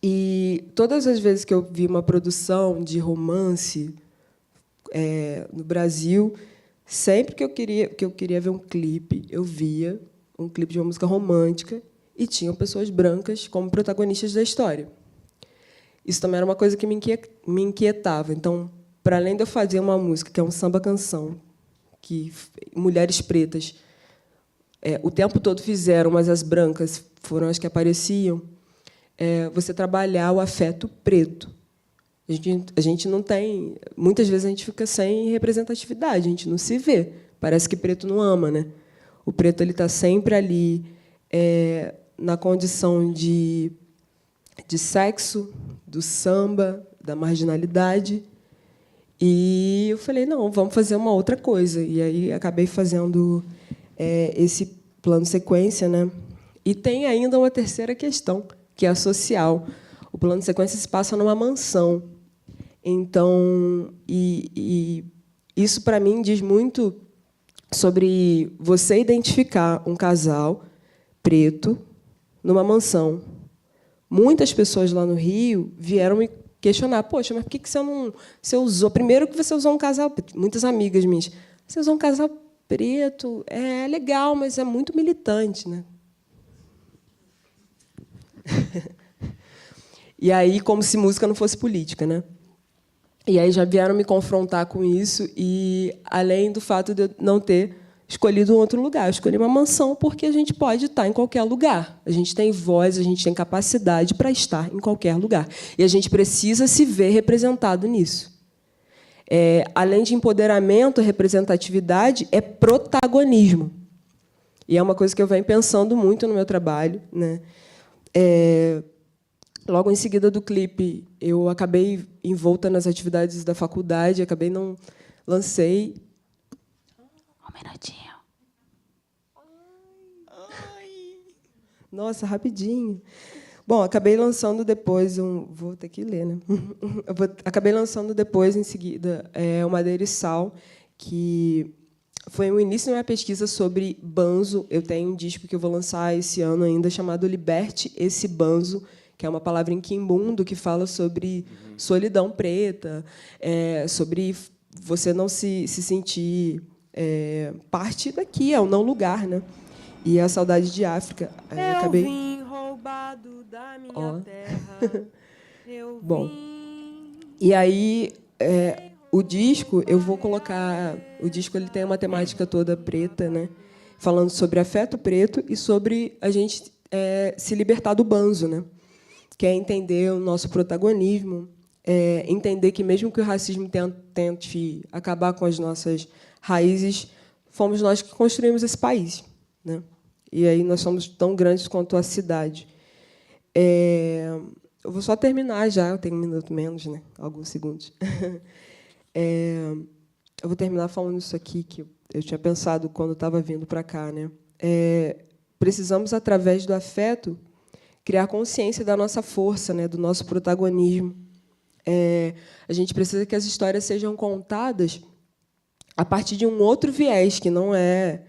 Speaker 5: E todas as vezes que eu vi uma produção de romance no Brasil, sempre que eu queria ver um clipe, eu via um clipe de uma música romântica e tinham pessoas brancas como protagonistas da história. Isso também era uma coisa que me inquietava. Então, para além de eu fazer uma música que é um samba-canção, que mulheres pretas o tempo todo fizeram, mas as brancas foram as que apareciam, você trabalhar o afeto preto. A gente não tem... Muitas vezes a gente fica sem representatividade, a gente não se vê. Parece que preto não ama, né? O preto está sempre ali na condição de sexo, do samba, da marginalidade. E eu falei, não, vamos fazer uma outra coisa. E aí acabei fazendo esse plano sequência, né? E tem ainda uma terceira questão, que é a social. O plano sequência se passa numa mansão. Então, isso, para mim, diz muito sobre você identificar um casal preto numa mansão. Muitas pessoas lá no Rio vieram me questionar, poxa, mas por que você usou? Primeiro que você usou um casal preto. Muitas amigas minhas, você usou um casal preto, é legal, mas é muito militante, né? E aí, como se música não fosse política, né? E aí já vieram me confrontar com isso, e além do fato de eu não ter escolhido um outro lugar, eu escolhi uma mansão porque a gente pode estar em qualquer lugar. A gente tem voz, a gente tem capacidade para estar em qualquer lugar. E a gente precisa se ver representado nisso. Além de empoderamento, representatividade é protagonismo. E é uma coisa que eu venho pensando muito no meu trabalho, né? Logo em seguida do clipe, eu acabei envolta nas atividades da faculdade, acabei não lancei.
Speaker 2: Um minutinho.
Speaker 5: Nossa, rapidinho. Bom, acabei lançando depois vou ter que ler, né? Acabei lançando depois, em seguida, o Madeira e Sal, que foi o início da minha pesquisa sobre banzo. Eu tenho um disco que eu vou lançar esse ano ainda, chamado Liberte esse Banzo, que é uma palavra em quimbundo que fala sobre solidão preta, sobre você não se sentir parte daqui, é o não lugar, né? E a saudade de África. Acabei...
Speaker 6: Eu vim roubado da minha terra. Eu
Speaker 5: Bom, e aí o disco eu vou colocar. O disco ele tem uma temática toda preta, né? Falando sobre afeto preto e sobre a gente se libertar do banzo, né? Que é entender o nosso protagonismo, entender que, mesmo que o racismo tente acabar com as nossas raízes, fomos nós que construímos esse país, né? E aí nós somos tão grandes quanto a cidade. Eu vou só terminar já, eu tenho um minuto menos, né? Alguns segundos. Eu vou terminar falando isso aqui, que eu tinha pensado quando estava vindo para cá, né? precisamos, através do afeto, criar consciência da nossa força, né, do nosso protagonismo. A gente precisa que as histórias sejam contadas a partir de um outro viés, que não é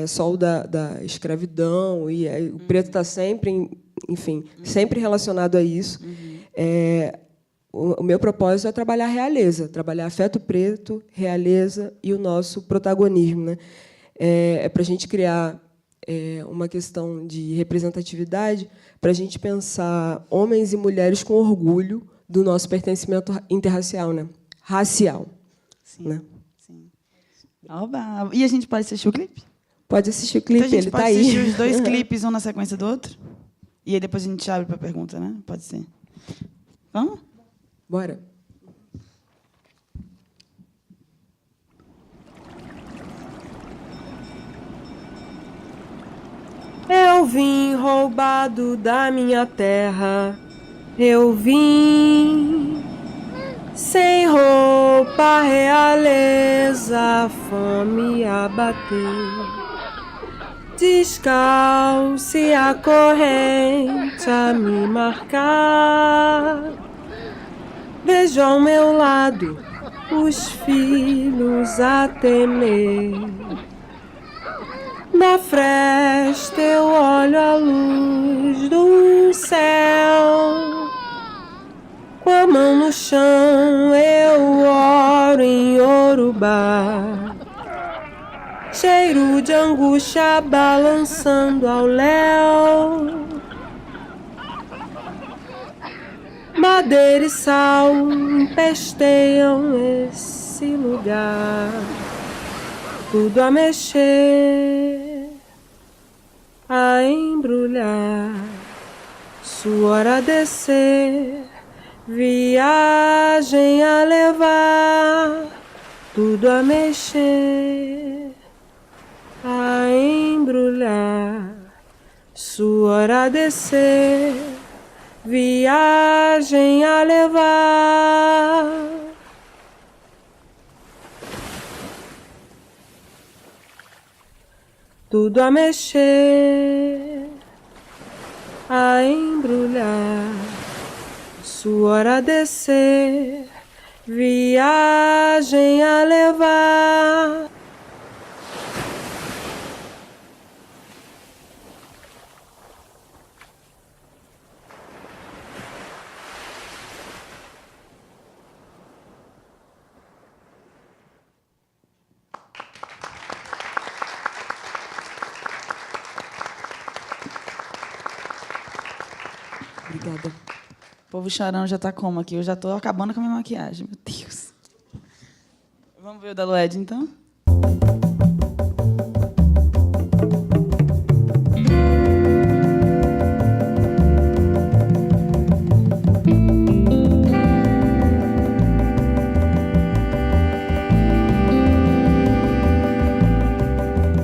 Speaker 5: só o da escravidão, e o preto está sempre, enfim, sempre relacionado a isso. O meu propósito é trabalhar a realeza, trabalhar afeto preto, realeza e o nosso protagonismo, né? Para a gente criar uma questão de representatividade, para a gente pensar homens e mulheres com orgulho do nosso pertencimento interracial, né? Racial.
Speaker 2: Sim,
Speaker 5: né?
Speaker 2: sim. Oba. E a gente pode assistir o clipe?
Speaker 5: Pode assistir o clipe,
Speaker 2: Então, a gente
Speaker 5: ele
Speaker 2: pode
Speaker 5: está aí.
Speaker 2: assistir os 2 clipes, um na sequência do outro? E aí depois a gente abre para a pergunta, né? Pode ser. Vamos?
Speaker 5: Bora.
Speaker 6: Eu vim roubado da minha terra. Eu vim sem roupa, a realeza, a fome abater. Descalço e a corrente a me marcar. Vejo ao meu lado os filhos a temer. Da fresta eu olho a luz do céu. Com a mão no chão eu oro em Yorubá. Cheiro de angústia balançando ao léu. Madeira e sal empesteiam esse lugar. Tudo a mexer, a embrulhar, suor a descer, viagem a levar. Tudo a mexer, a embrulhar, suor a descer, viagem a levar. Tudo a mexer, a embrulhar, suor a descer, viagem a levar.
Speaker 5: Obrigada.
Speaker 2: O povo chorando já está como aqui? Eu já estou acabando com a minha maquiagem. Meu Deus. Vamos ver o da Lued, então?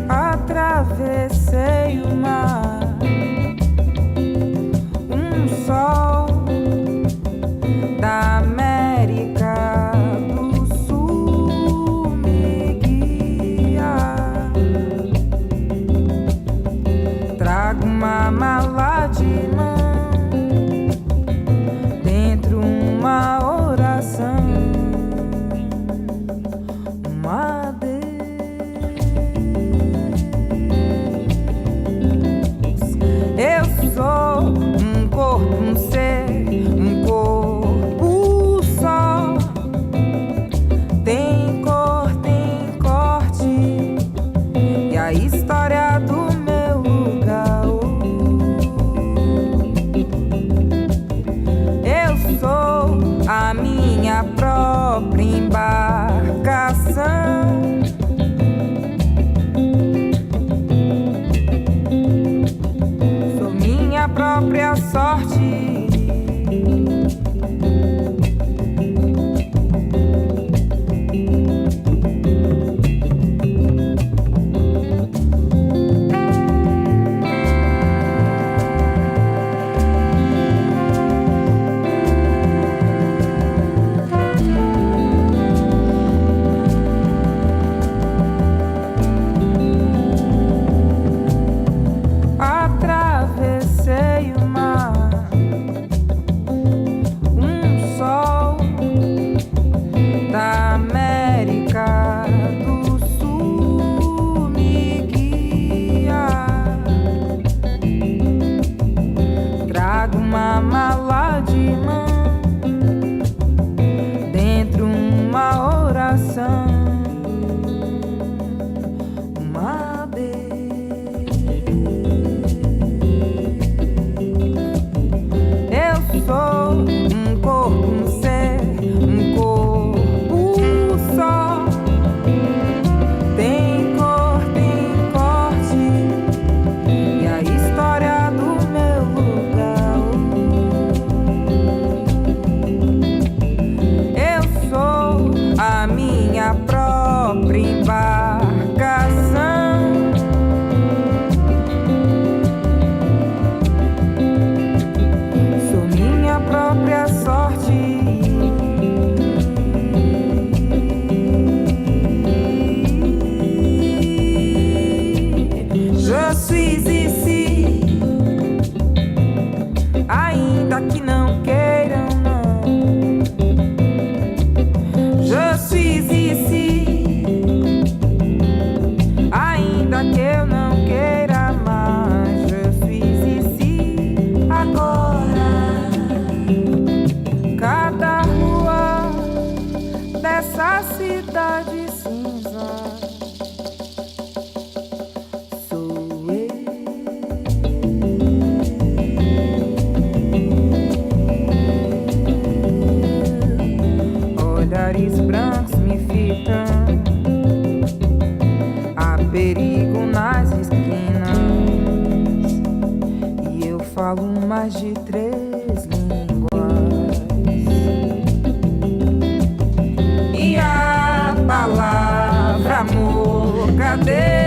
Speaker 4: Atravessei o mar, sol da América do Sul me guia. perigo nas esquinas. E eu falo mais de 3 línguas. E a palavra amor, cadê?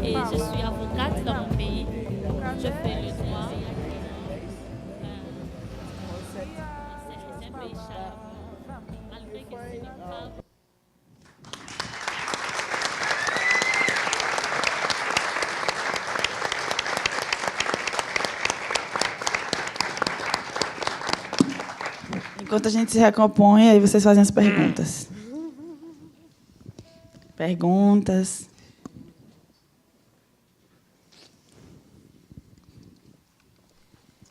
Speaker 7: Et je suis avocate dans mon pays. Je fais le droit. C'est un pays chaleureux, malgré que ce n'est pas...
Speaker 2: Enquanto a gente se recompõe, aí vocês fazem as perguntas. Perguntas.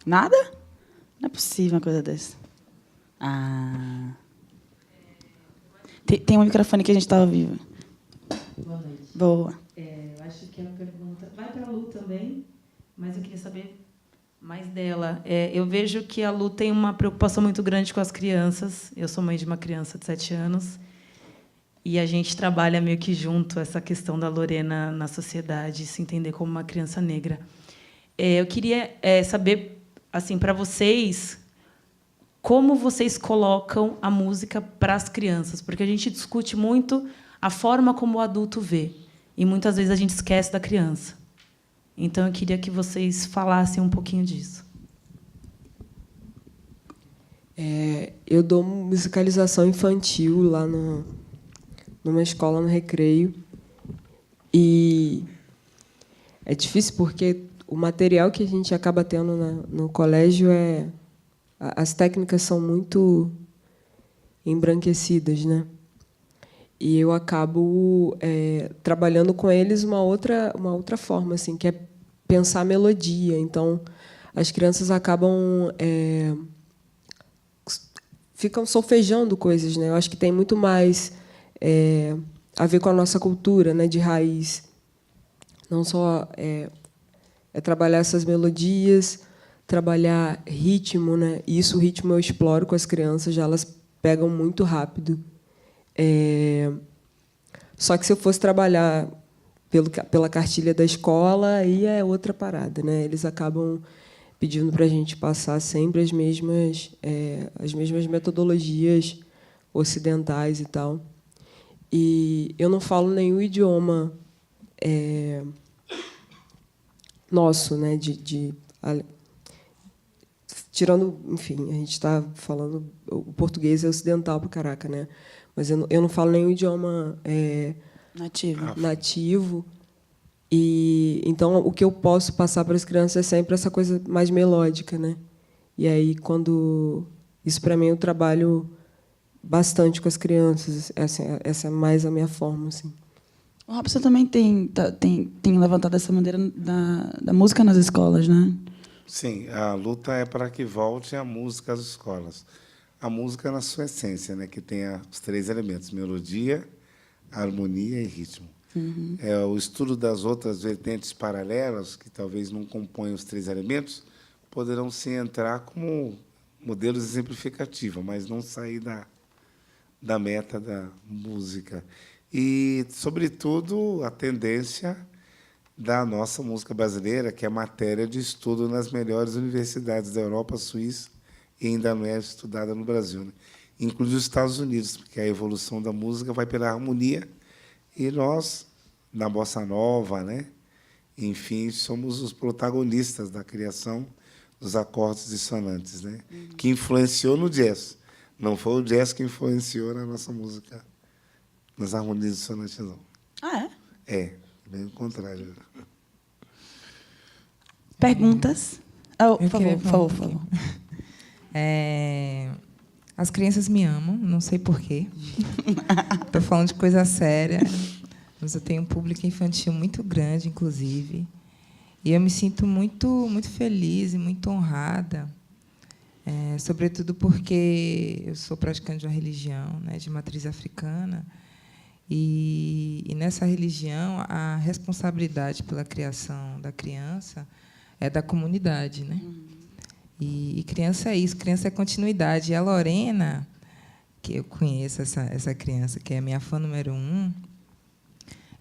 Speaker 2: Nada? Não é possível uma coisa dessa. Ah. Tem um microfone que a gente está ao vivo.
Speaker 8: Boa noite.
Speaker 2: Boa.
Speaker 8: Eu acho que a pergunta vai para a Lu também, mas eu queria saber mais dela. Eu vejo que a Lu tem uma preocupação muito grande com as crianças. Eu sou mãe de uma criança de 7 anos e a gente trabalha meio que junto essa questão da Lorena na sociedade, se entender como uma criança negra. Eu queria saber, assim, para vocês, como vocês colocam a música para as crianças, porque a gente discute muito a forma como o adulto vê e muitas vezes a gente esquece da criança. Então, eu queria que vocês falassem um pouquinho disso.
Speaker 5: Eu dou musicalização infantil lá numa escola no Recreio. E é difícil porque o material que a gente acaba tendo no colégio as técnicas são muito embranquecidas, né? E eu acabo trabalhando com eles uma outra forma, assim, que é pensar melodia. Então, as crianças acabam ficam solfejando coisas, né? Eu acho que tem muito mais a ver com a nossa cultura, né, de raiz. Não só trabalhar essas melodias, trabalhar ritmo, né? E isso, o ritmo eu exploro com as crianças, já elas pegam muito rápido. Só que se eu fosse trabalhar pela cartilha da escola, aí é outra parada, né? Eles acabam pedindo para a gente passar sempre as mesmas metodologias ocidentais e tal. E eu não falo nenhum idioma nosso, né? Tirando, enfim, a gente está falando o português é ocidental para caraca, né? Mas eu não falo nenhum idioma nativo. E então o que eu posso passar para as crianças é sempre essa coisa mais melódica, né? E aí quando isso para mim é um trabalho bastante com as crianças. Essa é mais a minha forma, assim.
Speaker 2: O Robson também tem levantado essa bandeira da música nas escolas, né?
Speaker 3: Sim, a luta é para que volte a música às escolas. A música na sua essência, né, que tenha os 3 elementos: melodia, harmonia e ritmo. O estudo das outras vertentes paralelas, que talvez não compõem os 3 elementos, poderão se entrar como modelos exemplificativos, mas não sair da meta da música. E, sobretudo, a tendência da nossa música brasileira, que é matéria de estudo nas melhores universidades da Europa, Suíça, e ainda não é estudada no Brasil, né? Inclusive os Estados Unidos, porque a evolução da música vai pela harmonia, e nós, na bossa nova, né, enfim, somos os protagonistas da criação dos acordes dissonantes, né, que influenciou no jazz. Não foi o jazz que influenciou na nossa música, nas harmonias dissonantes, não.
Speaker 2: Ah, é?
Speaker 3: É, bem o contrário.
Speaker 2: Perguntas? Por favor.
Speaker 4: As crianças me amam, não sei porquê. Estou falando de coisa séria, mas eu tenho um público infantil muito grande, inclusive. E eu me sinto muito, muito feliz e muito honrada, sobretudo porque eu sou praticante de uma religião, né, de matriz africana, e nessa religião a responsabilidade pela criação da criança é da comunidade, né? E criança é isso, criança é continuidade. E a Lorena, que eu conheço essa criança, que é a minha fã número 1,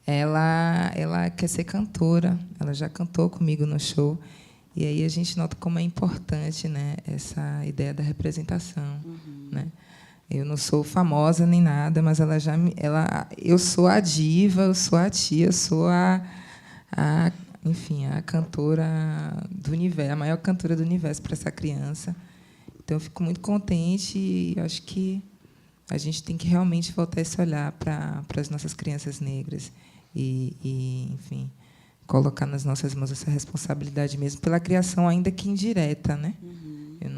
Speaker 4: ela quer ser cantora. Ela já cantou comigo no show. E aí a gente nota como é importante, né, essa ideia da representação. Né? Eu não sou famosa nem nada, mas eu sou a diva, eu sou a tia, eu sou enfim, a cantora do universo, a maior cantora do universo para essa criança. Então, eu fico muito contente e acho que a gente tem que realmente voltar esse olhar para as nossas crianças negras e, enfim, colocar nas nossas mãos essa responsabilidade mesmo pela criação, ainda que indireta, né? Eu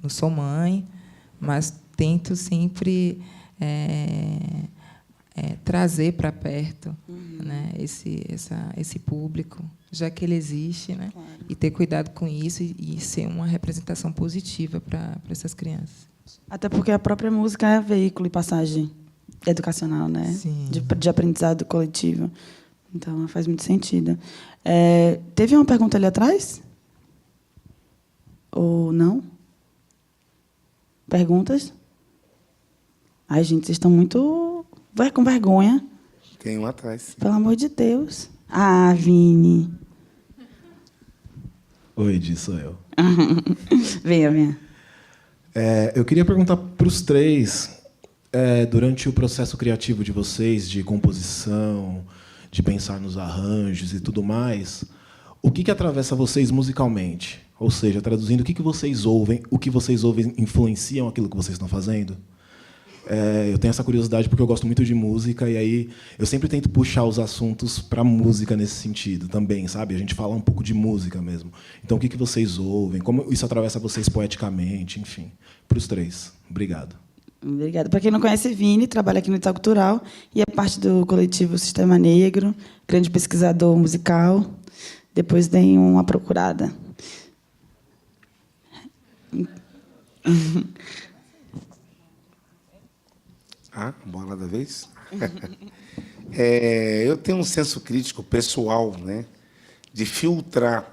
Speaker 4: não sou mãe, mas tento sempre trazer para perto, né, esse público, já que ele existe, né, claro. E ter cuidado com isso e ser uma representação positiva para essas crianças.
Speaker 2: Até porque a própria música é veículo e passagem educacional, né, de aprendizado coletivo. Então, faz muito sentido. Teve uma pergunta ali atrás? Ou não? Perguntas? Ai, gente, vocês estão muito com vergonha.
Speaker 3: Tem um atrás.
Speaker 2: Pelo amor de Deus. Ah, Vini.
Speaker 9: Oi, Di, sou eu.
Speaker 2: Venha.
Speaker 9: Eu queria perguntar para os 3, durante o processo criativo de vocês, de composição, de pensar nos arranjos e tudo mais, o que atravessa vocês musicalmente? Ou seja, traduzindo, o que vocês ouvem influenciam aquilo que vocês estão fazendo? Eu tenho essa curiosidade porque eu gosto muito de música e aí eu sempre tento puxar os assuntos para a música nesse sentido também, sabe? A gente fala um pouco de música mesmo. Então, o que vocês ouvem? Como isso atravessa vocês poeticamente? Enfim, para os 3. Obrigado.
Speaker 2: Obrigada. Para quem não conhece, Vini trabalha aqui no Itaú Cultural e é parte do coletivo Sistema Negro, grande pesquisador musical. Depois deem uma procurada.
Speaker 3: Bola da vez? Eu tenho um senso crítico pessoal, né, de filtrar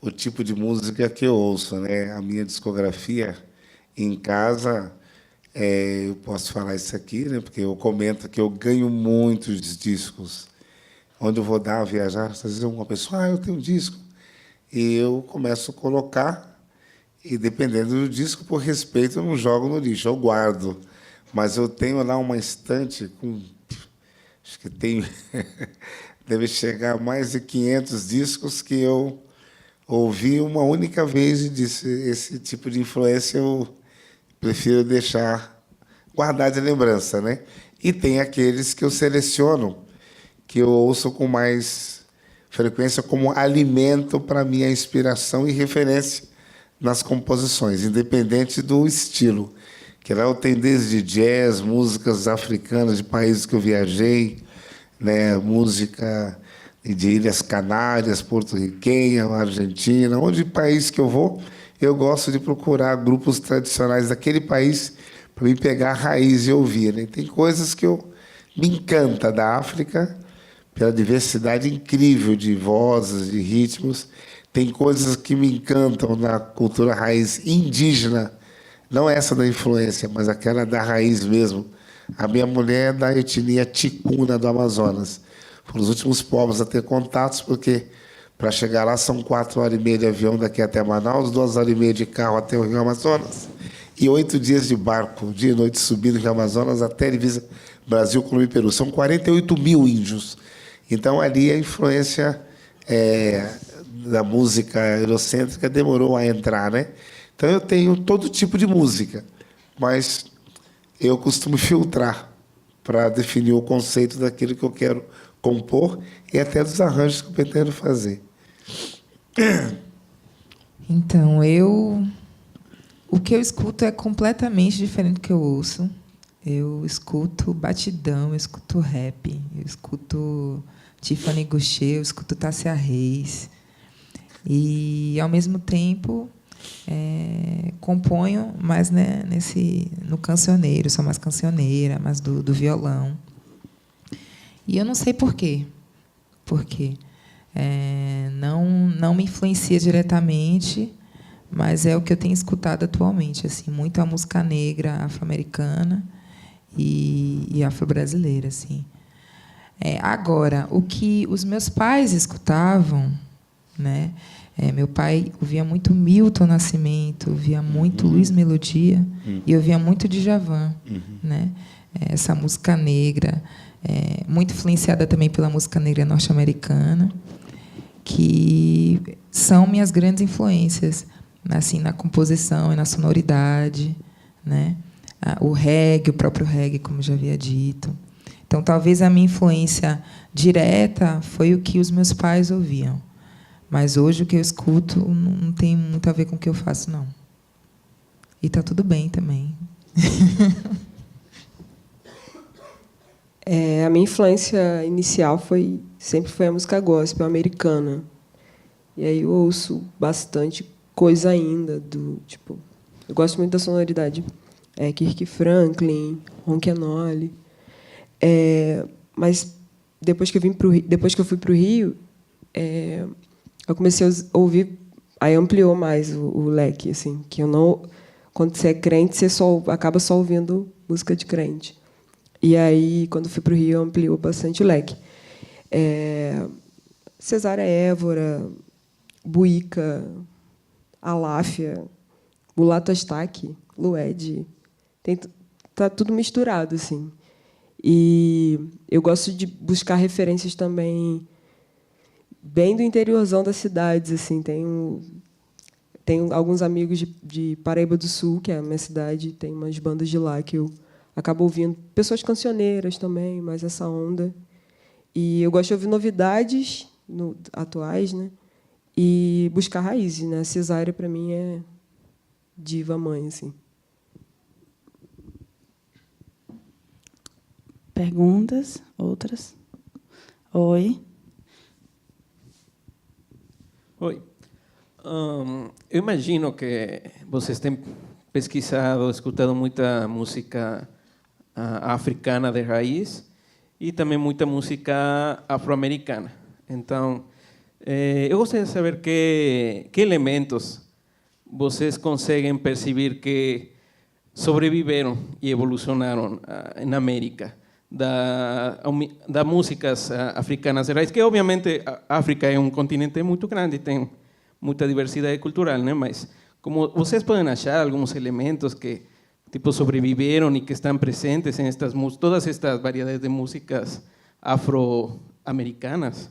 Speaker 3: o tipo de música que eu ouço, né? A minha discografia em casa, eu posso falar isso aqui, né, porque eu comento que eu ganho muitos discos. Onde eu vou viajar, às vezes uma pessoa, eu tenho um disco. E eu começo a colocar, e dependendo do disco, por respeito, eu não jogo no lixo, eu guardo. Mas eu tenho lá uma estante com... Acho que tem... deve chegar a mais de 500 discos que eu ouvi uma única vez e disse, esse tipo de influência eu prefiro deixar, guardar de lembrança, né? E tem aqueles que eu seleciono, que eu ouço com mais frequência como alimento para a minha inspiração e referência nas composições, independente do estilo. que lá eu tenho desde jazz, músicas africanas de países que eu viajei, né, música de Ilhas Canárias, porto-riquenha, Argentina, onde país que eu vou, eu gosto de procurar grupos tradicionais daquele país para me pegar a raiz e ouvir, né? Tem coisas que me encanta da África, pela diversidade incrível de vozes, de ritmos. Tem coisas que me encantam na cultura raiz indígena, não essa da influência, mas aquela da raiz mesmo. A minha mulher é da etnia ticuna do Amazonas. Foram os últimos povos a ter contatos, porque para chegar lá são 4h30 de avião daqui até Manaus, 2h30 de carro até o Rio Amazonas e 8 dias de barco, dia e noite subindo o Rio Amazonas até a divisa Brasil, Colômbia e Peru. São 48 mil índios. Então, ali a influência da música eurocêntrica demorou a entrar, né? Então, eu tenho todo tipo de música, mas eu costumo filtrar para definir o conceito daquilo que eu quero compor e até dos arranjos que eu pretendo fazer.
Speaker 4: Então, o que eu escuto é completamente diferente do que eu ouço. Eu escuto batidão, eu escuto rap, eu escuto Tiffany Goucher, eu escuto Tássia Reis. E, ao mesmo tempo, componho mais, né, no cancioneiro, sou mais cancioneira, mais do violão. E eu não sei por quê. Não me influencia diretamente, mas é o que eu tenho escutado atualmente, assim, muito a música negra, afro-americana e afro-brasileira, assim. Agora, o que os meus pais escutavam, né? Meu pai ouvia muito Milton Nascimento, ouvia muito Luiz Melodia e ouvia muito Djavan, né? Essa música negra, muito influenciada também pela música negra norte-americana, que são minhas grandes influências, assim, na composição e na sonoridade, né? O reggae, o próprio reggae, como já havia dito. Então, talvez a minha influência direta foi o que os meus pais ouviam. Mas hoje o que eu escuto não tem muito a ver com o que eu faço, não. E está tudo bem também.
Speaker 5: A minha influência inicial sempre foi a música gospel americana. E aí eu ouço bastante coisa ainda tipo, eu gosto muito da sonoridade. Kirk Franklin, Ron Kenoly. Mas depois que eu fui para o Rio, eu comecei a ouvir, aí ampliou mais o leque, assim, que eu não, quando você é crente, você acaba só ouvindo música de crente. E aí, quando fui para o Rio, ampliou bastante o leque. Cesária Évora, Buica, Aláfia, Mulato Astaque, Lued, tá tudo misturado, assim. E eu gosto de buscar referências também bem do interiorzão das cidades, assim. Tenho alguns amigos de Paraíba do Sul, que é a minha cidade, tem umas bandas de lá que eu acabo ouvindo, pessoas cancioneiras também, mais essa onda. E eu gosto de ouvir novidades atuais, né? E buscar raízes, né? A Cesária, para mim, é diva mãe, assim.
Speaker 2: Perguntas? Outras? Oi.
Speaker 10: Oi. Eu imagino que vocês têm pesquisado, escutado muita música africana de raiz e também muita música afro-americana. Então, eu gostaria de saber que elementos vocês conseguem perceber que sobreviveram e evolucionaram na América da músicas africanas de raiz, que obviamente a África é um continente muito grande, tem muita diversidade cultural, né? Mas como vocês podem achar alguns elementos que tipo sobreviveram e que estão presentes em todas estas variedades de músicas afro-americanas?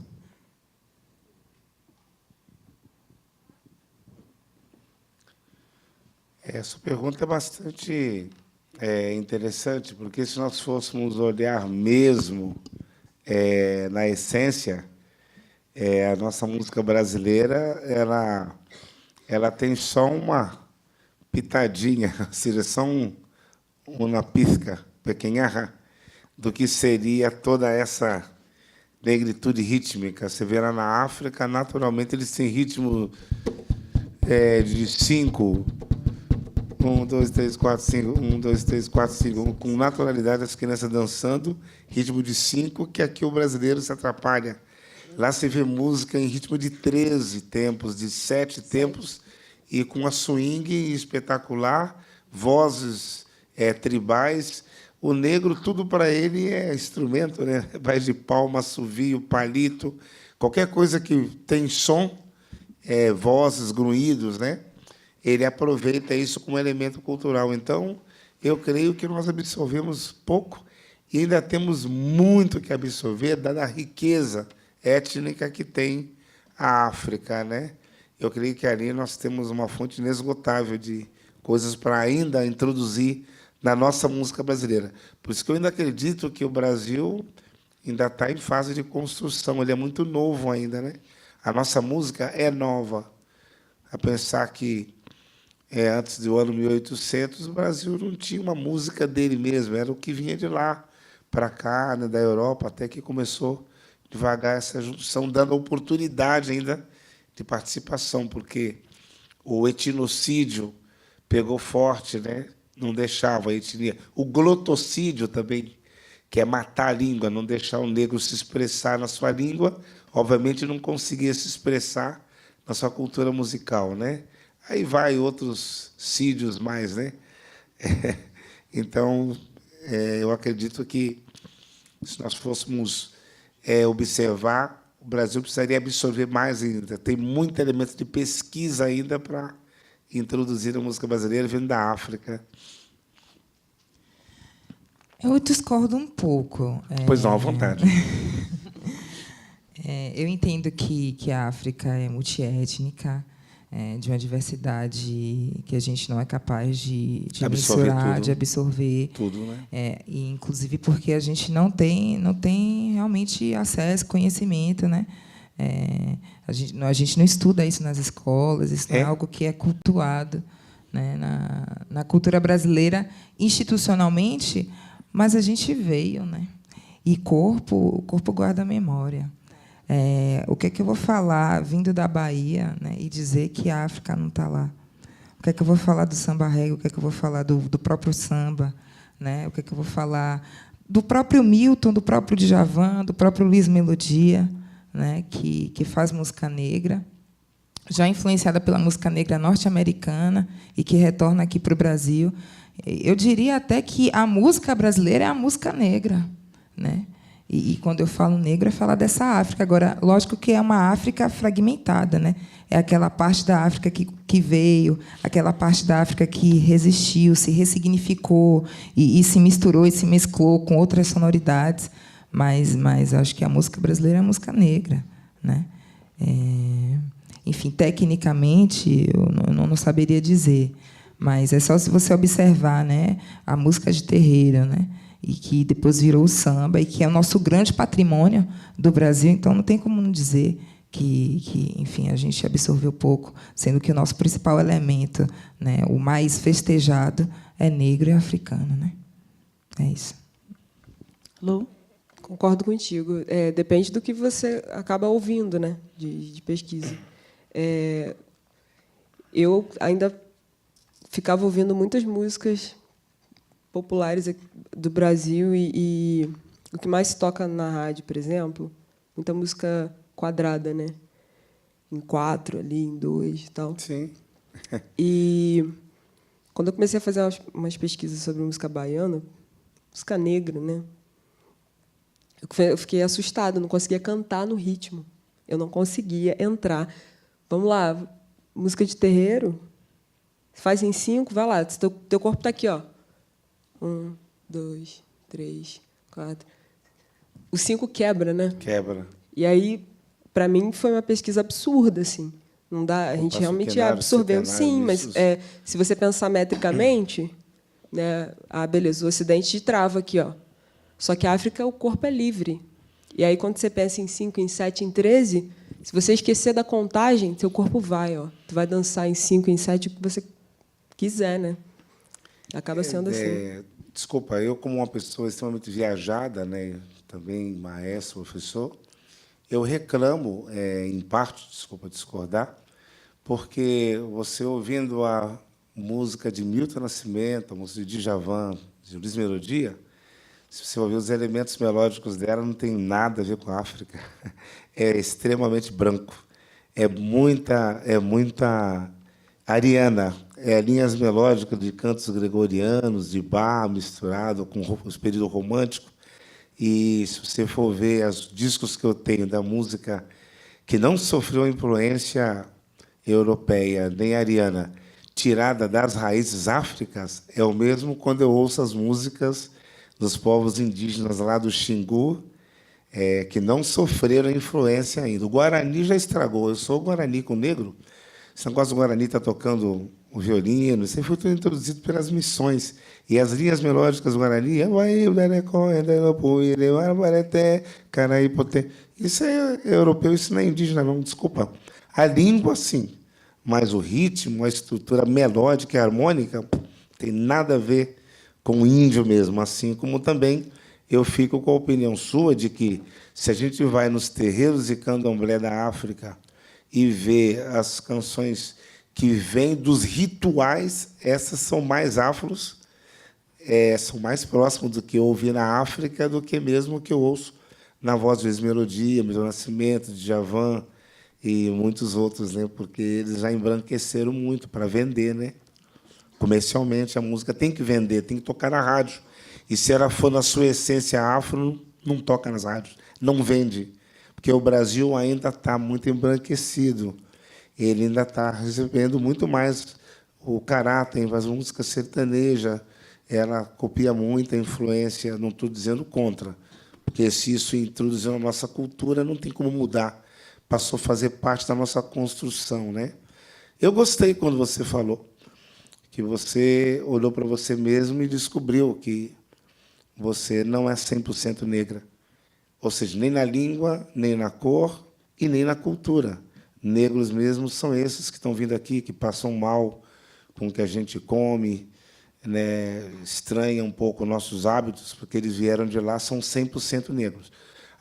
Speaker 3: Essa pergunta é bastante interessante, porque se nós fôssemos olhar mesmo na essência, a nossa música brasileira ela tem só uma pitadinha, ou seja, só uma pizca pequena do que seria toda essa negritude rítmica. Você vê lá na África, naturalmente, eles têm ritmo de 5, 1, 2, 3, 4, 5, 1, 2, 3, 4, 5, com naturalidade as crianças dançando, ritmo de 5, que aqui o brasileiro se atrapalha. Lá você vê música em ritmo de 13 tempos, de 7 tempos, e com a swing espetacular, vozes tribais. O negro, tudo para ele é instrumento, né? Vai de palma, assovio, palito, qualquer coisa que tem som, vozes, grunhidos, né? Ele aproveita isso como elemento cultural. Então, eu creio que nós absorvemos pouco e ainda temos muito que absorver, dada a riqueza étnica que tem a África, né? Eu creio que ali nós temos uma fonte inesgotável de coisas para ainda introduzir na nossa música brasileira. Por isso que eu ainda acredito que o Brasil ainda está em fase de construção, ele é muito novo ainda, né? A nossa música é nova. A pensar que antes do ano 1800, o Brasil não tinha uma música dele mesmo, era o que vinha de lá para cá, né, da Europa, até que começou devagar essa junção, dando oportunidade ainda de participação, porque o etnocídio pegou forte, né? Não deixava a etnia. O glotocídio também, que é matar a língua, não deixar o negro se expressar na sua língua, obviamente não conseguia se expressar na sua cultura musical, né? Aí vai outros sídios mais, né? Então, eu acredito que, se nós fôssemos observar, o Brasil precisaria absorver mais ainda. Tem muito elemento de pesquisa ainda para introduzir a música brasileira vindo da África.
Speaker 4: Eu discordo um pouco.
Speaker 3: Pois não, à vontade.
Speaker 4: Eu entendo que a África é multiétnica, de uma diversidade que a gente não é capaz de mensurar, de absorver.
Speaker 3: Tudo, né?
Speaker 4: E, inclusive, porque a gente não tem realmente acesso, conhecimento, né? A gente não estuda isso nas escolas, isso não é algo que é cultuado, né, na cultura brasileira, institucionalmente, mas a gente veio, né? E o corpo guarda a memória. O que é que eu vou falar vindo da Bahia, né, e dizer que a África não está lá? O que é que eu vou falar do samba reggae? O que é que eu vou falar do próprio samba? Né? O que é que eu vou falar do próprio Milton, do próprio Djavan, do próprio Luiz Melodia, né, que faz música negra, já influenciada pela música negra norte-americana e que retorna aqui para o Brasil. Eu diria até que a música brasileira é a música negra, né? E quando eu falo negro, é falar dessa África. Agora, lógico que é uma África fragmentada, né? É aquela parte da África que veio, aquela parte da África que resistiu, se ressignificou e se misturou e se mesclou com outras sonoridades. Mas acho que a música brasileira é a música negra, né? Enfim, tecnicamente, eu não saberia dizer, mas é só se você observar, né, a música de terreiro, né? E que depois virou o samba, e que é o nosso grande patrimônio do Brasil, então não tem como não dizer que enfim, a gente absorveu pouco, sendo que o nosso principal elemento, né, o mais festejado, é negro e africano, né? É isso.
Speaker 2: Lu?
Speaker 5: Concordo contigo. Depende do que você acaba ouvindo, né, de pesquisa. Eu ainda ficava ouvindo muitas músicas populares do Brasil e o que mais se toca na rádio, por exemplo, muita música quadrada, né? Em 4, ali, em 2 e tal.
Speaker 3: Sim.
Speaker 5: E quando eu comecei a fazer umas pesquisas sobre música baiana, música negra, né? Eu fiquei assustada, não conseguia cantar no ritmo. Eu não conseguia entrar. Vamos lá, música de terreiro, faz em 5, vai lá, teu corpo está aqui, ó. 1, 2, 3, 4. O 5 quebra, né?
Speaker 3: Quebra.
Speaker 5: E aí, para mim, foi uma pesquisa absurda, assim. Não dá, a gente realmente absorveu. Sim, mas se você pensar metricamente, né? Beleza, o Ocidente trava aqui, ó. Só que a África, o corpo é livre. E aí, quando você pensa em 5, em 7, em 13, se você esquecer da contagem, seu corpo vai, ó. Tu vai dançar em 5, em 7, o que você quiser, né? Acaba sendo assim.
Speaker 3: desculpa, eu como uma pessoa extremamente viajada, né, também maestro, professor, eu reclamo, em parte, desculpa discordar, porque você ouvindo a música de Milton Nascimento, a música de Djavan, de Luiz Melodia, se você ouvir os elementos melódicos dela, não tem nada a ver com a África. É extremamente branco. É muita ariana. É linhas melódicas de cantos gregorianos, de Bach, misturado com os períodos românticos. E, se você for ver os discos que eu tenho da música que não sofreu influência europeia nem ariana, tirada das raízes áfricas, é o mesmo quando eu ouço as músicas dos povos indígenas lá do Xingu, que não sofreram influência ainda. O Guarani já estragou. Eu sou Guarani com negro. Esse negócio do Guarani está tocando o violino, isso aí foi tudo introduzido pelas missões. E as linhas melódicas do Guarani, isso é europeu, isso não é indígena, não, desculpa. A língua, sim, mas o ritmo, a estrutura melódica e harmônica, tem nada a ver com o índio mesmo, assim como também eu fico com a opinião sua de que, se a gente vai nos terreiros de candomblé da África e vê as canções que vêm dos rituais, essas são mais afros, são mais próximos do que eu ouvi na África do que mesmo que eu ouço na voz de Luiz Melodia, Milton Nascimento, de Djavan e muitos outros, né? Porque eles já embranqueceram muito para vender, né? Comercialmente, a música tem que vender, tem que tocar na rádio. E se ela for na sua essência afro, não toca nas rádios, não vende. Porque o Brasil ainda está muito embranquecido. Ele ainda está recebendo muito mais o caráter, as músicas sertanejas, ela copia muita influência, não estou dizendo contra, porque se isso introduziu na nossa cultura, não tem como mudar. Passou a fazer parte da nossa construção, né? Eu gostei quando você falou que você olhou para você mesmo e descobriu que você não é 100% negra. Ou seja, nem na língua, nem na cor e nem na cultura. Negros mesmo são esses que estão vindo aqui, que passam mal com o que a gente come, né? Estranham um pouco nossos hábitos, porque eles vieram de lá, são 100% negros.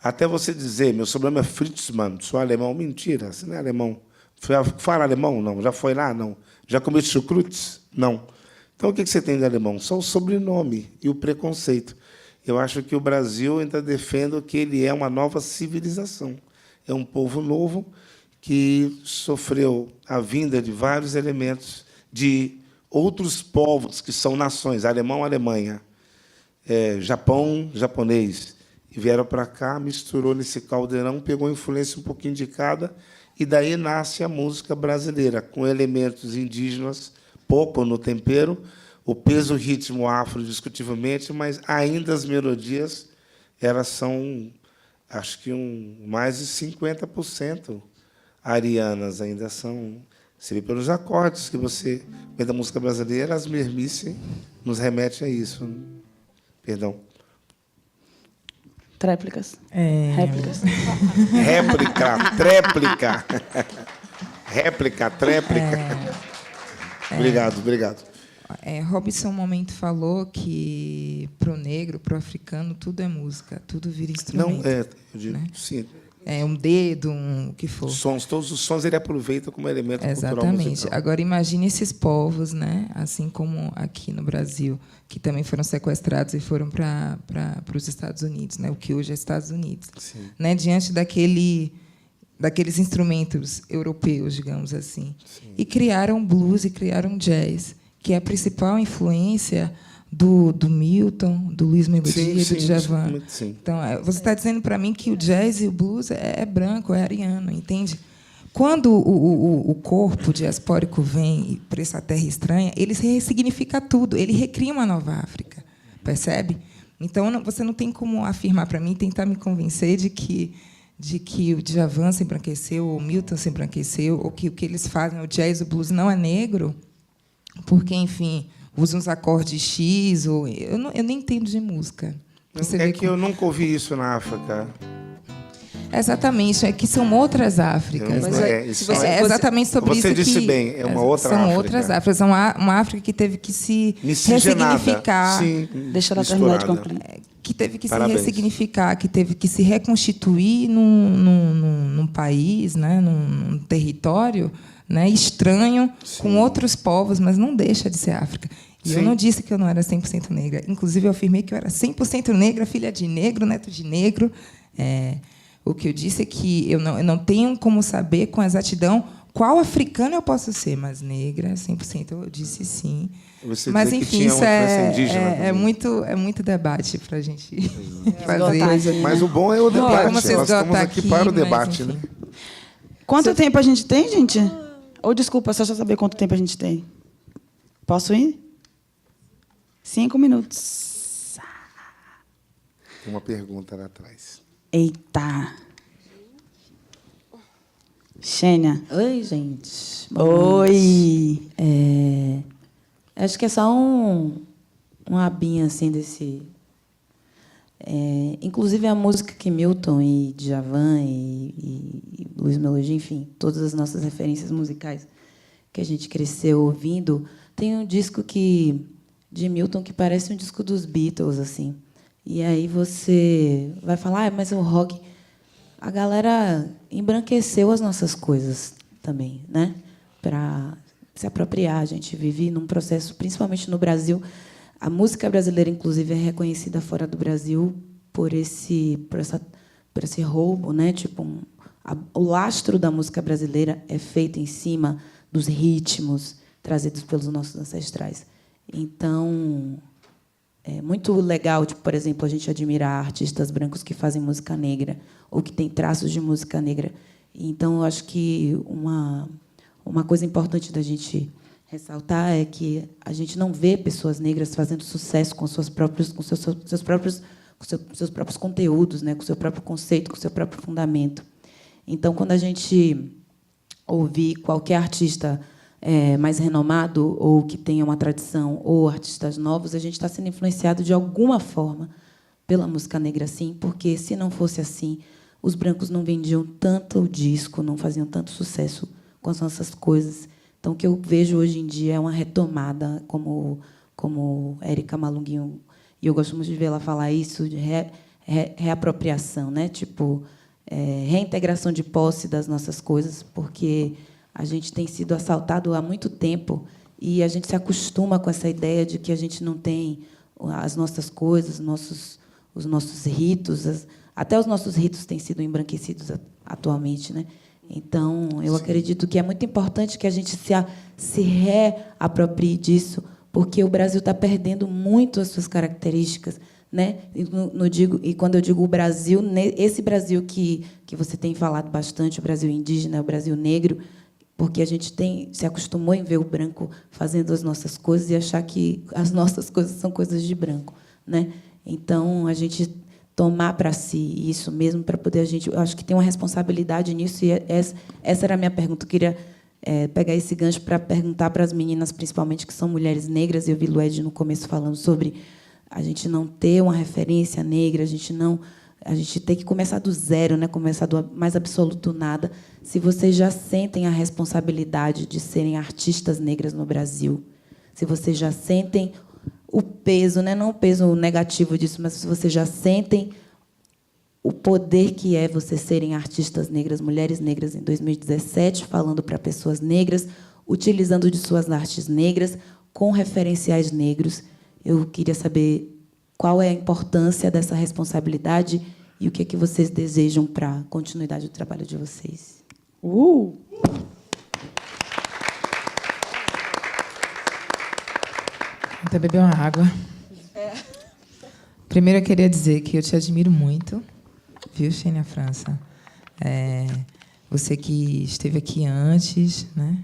Speaker 3: Até você dizer, meu sobrenome é Fritzmann, sou alemão, mentira, você não é alemão. Fala alemão? Não. Já foi lá? Não. Já comeu chucrutes? Não. Então, o que você tem de alemão? Só o sobrenome e o preconceito. Eu acho que o Brasil ainda defende que ele é uma nova civilização. É um povo novo que sofreu a vinda de vários elementos de outros povos que são nações, alemão, Alemanha, Japão, japonês, e vieram para cá, misturou nesse caldeirão, pegou influência um pouquinho de cada, e daí nasce a música brasileira, com elementos indígenas, pouco no tempero, o peso, o ritmo afro, discutivelmente, mas ainda as melodias elas são, acho que mais de 50% arianas, ainda são. Você vê pelos acordes que você vê da música brasileira, as mesmices nos remete a isso. Perdão.
Speaker 2: Tréplicas. Réplicas.
Speaker 3: Réplica, tréplica. Réplica, tréplica. Obrigado.
Speaker 4: Robson, um momento, falou que, para o negro, para o africano, tudo é música, tudo vira instrumento.
Speaker 3: Não, eu digo,
Speaker 4: né?
Speaker 3: Sim.
Speaker 4: Um dedo, o que for.
Speaker 3: Todos os sons ele aproveita como elemento cultural
Speaker 4: Exatamente.
Speaker 3: musical.
Speaker 4: Agora, imagine esses povos, né? Assim como aqui no Brasil, que também foram sequestrados e foram para os Estados Unidos, né? O que hoje é Estados Unidos.
Speaker 3: Sim.
Speaker 4: Né? Diante daqueles instrumentos europeus, digamos assim.
Speaker 3: Sim.
Speaker 4: E criaram blues e criaram jazz, que é a principal influência do Milton, do Luiz Melodia e do Djavan. Então, você está dizendo para mim que o jazz e o blues é branco, é ariano, entende? Quando o corpo diaspórico vem para essa terra estranha, ele ressignifica tudo, ele recria uma nova África, percebe? Então, você não tem como afirmar para mim, tentar me convencer de que o Djavan se embranqueceu, ou o Milton se embranqueceu, ou que o que eles fazem, o jazz, o blues, não é negro, porque, enfim, usam uns acordes X, ou eu nem entendo de música.
Speaker 3: Eu nunca ouvi isso na África.
Speaker 4: Exatamente, é que são outras Áfricas. É exatamente sobre isso que...
Speaker 3: Você disse bem, é uma outra África.
Speaker 4: São outras Áfricas. São uma África que teve que se ressignificar.
Speaker 3: Sim,
Speaker 2: deixa ela terminar de concluir.
Speaker 4: Que teve que se ressignificar, que teve que se reconstituir num país, né, num território, né, estranho, com outros povos, mas não deixa de ser África. E eu não disse que eu não era 100% negra. Inclusive, eu afirmei que eu era 100% negra, filha de negro, neto de negro. O que eu disse é que eu não tenho como saber com exatidão qual africano eu posso ser, mas negra, 100%, eu disse sim.
Speaker 3: Você
Speaker 4: mas, enfim, isso é
Speaker 3: muito
Speaker 4: debate para a gente fazer.
Speaker 3: Mas o bom é o debate. Nós estamos aqui para o debate. Né?
Speaker 2: Quanto tempo a gente tem, gente? Ou, desculpa, só saber quanto tempo a gente tem. Posso ir? 5 minutos.
Speaker 3: Tem uma pergunta lá atrás.
Speaker 2: Eita. Xênia.
Speaker 11: Oi, gente.
Speaker 2: Oi.
Speaker 11: Acho que é só um abinho assim desse... inclusive a música que Milton e Djavan e Luiz Melodia, enfim, todas as nossas referências musicais que a gente cresceu ouvindo, tem um disco de Milton que parece um disco dos Beatles, assim. E aí você vai falar, mas o rock... A galera embranqueceu as nossas coisas também, né? Para se apropriar. A gente vive num processo, principalmente no Brasil. A música brasileira, inclusive, é reconhecida fora do Brasil por esse roubo, né? Tipo, o lastro da música brasileira é feito em cima dos ritmos trazidos pelos nossos ancestrais. Então, é muito legal, tipo, por exemplo, a gente admirar artistas brancos que fazem música negra ou que têm traços de música negra. Então, eu acho que uma coisa importante da gente ressaltar é que a gente não vê pessoas negras fazendo sucesso com seus próprios conteúdos, né, com seu próprio conceito, com seu próprio fundamento. Então, quando a gente ouvir qualquer artista mais renomado ou que tenha uma tradição, ou artistas novos, a gente está sendo influenciado de alguma forma pela música negra, sim, porque, se não fosse assim, os brancos não vendiam tanto o disco, não faziam tanto sucesso com as nossas coisas. Então, o que eu vejo hoje em dia é uma retomada, como Érica Malunguinho, e eu gosto muito de ver ela falar isso, de reapropriação, né? Tipo, reintegração de posse das nossas coisas, porque a gente tem sido assaltado há muito tempo e a gente se acostuma com essa ideia de que a gente não tem as nossas coisas, os nossos ritos, até os nossos ritos têm sido embranquecidos atualmente, né? Então, eu acredito que é muito importante que a gente se reaproprie disso, porque o Brasil está perdendo muito as suas características, né? E quando eu digo o Brasil, esse Brasil que você tem falado bastante, o Brasil indígena, o Brasil negro, porque a gente se acostumou em ver o branco fazendo as nossas coisas e achar que as nossas coisas são coisas de branco, né? Então, a gente tomar para si isso mesmo, para poder eu acho que tem uma responsabilidade nisso, e essa era a minha pergunta. Eu queria pegar esse gancho para perguntar para as meninas, principalmente, que são mulheres negras, e eu vi Lued no começo falando sobre a gente não ter uma referência negra, a gente tem que começar do zero, né? Começar do mais absoluto nada. Se vocês já sentem a responsabilidade de serem artistas negras no Brasil, se vocês já sentem o peso, né? Não o peso negativo disso, mas se vocês já sentem o poder que é vocês serem artistas negras, mulheres negras em 2017, falando para pessoas negras, utilizando de suas artes negras, com referenciais negros, eu queria saber qual é a importância dessa responsabilidade e o que é que vocês desejam para a continuidade do trabalho de vocês.
Speaker 4: Até beber uma água. Primeiro, eu queria dizer que eu te admiro muito, viu, Xênia França? Você que esteve aqui antes, né?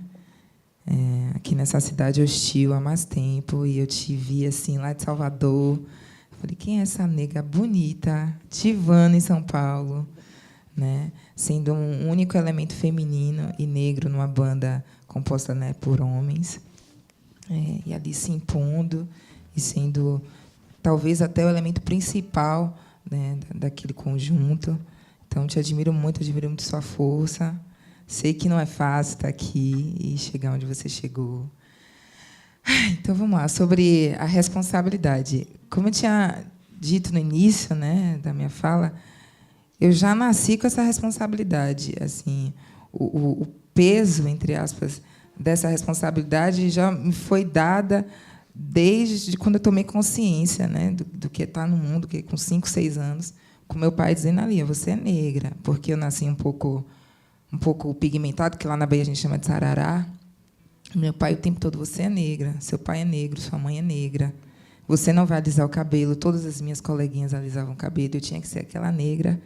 Speaker 4: Aqui nessa cidade hostil há mais tempo, e eu te vi assim lá de Salvador. Falei, quem é essa nega bonita, divana em São Paulo, né? Sendo um único elemento feminino e negro numa banda composta, né, por homens, e ali se impondo e sendo talvez até o elemento principal, né, daquele conjunto, Então, te admiro muito sua força. Sei que não é fácil estar aqui e chegar onde você chegou. Então, vamos lá, sobre a responsabilidade. Como eu tinha dito no início, né, da minha fala, eu já nasci com essa responsabilidade. Assim, o peso, entre aspas, dessa responsabilidade já me foi dada desde quando eu tomei consciência, né, do que está no mundo, que com 5, 6 anos, com meu pai dizendo ali, você é negra, porque eu nasci um pouco pigmentado, que lá na Bahia a gente chama de sarará. Meu pai o tempo todo, você é negra, seu pai é negro, sua mãe é negra, você não vai alisar o cabelo. Todas as minhas coleguinhas alisavam o cabelo, eu tinha que ser aquela negra,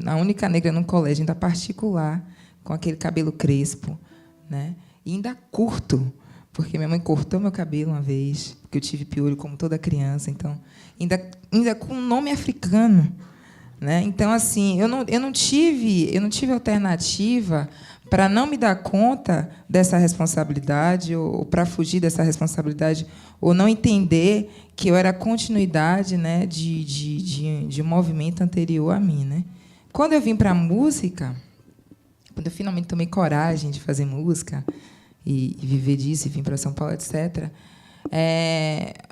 Speaker 4: a única negra num colégio, ainda particular, com aquele cabelo crespo, né? E ainda curto, porque minha mãe cortou meu cabelo uma vez, porque eu tive piolho como toda criança, então ainda com um nome africano, né? Então, assim, eu não tive alternativa para não me dar conta dessa responsabilidade, ou para fugir dessa responsabilidade, ou não entender que eu era a continuidade, né, de um movimento anterior a mim, né? Quando eu vim para a música, quando eu finalmente tomei coragem de fazer música e viver disso, e vim para São Paulo, etc.,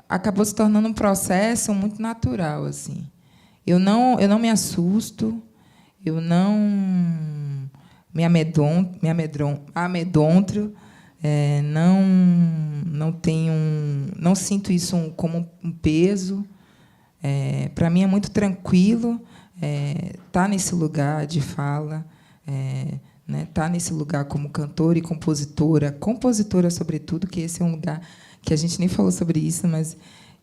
Speaker 4: acabou se tornando um processo muito natural, assim. Eu não me assusto, eu não me amedronto, não sinto isso como um peso. Para mim é muito tranquilo estar nesse lugar de fala, né, estar nesse lugar como cantora e compositora sobretudo, que esse é um lugar que a gente nem falou sobre isso, mas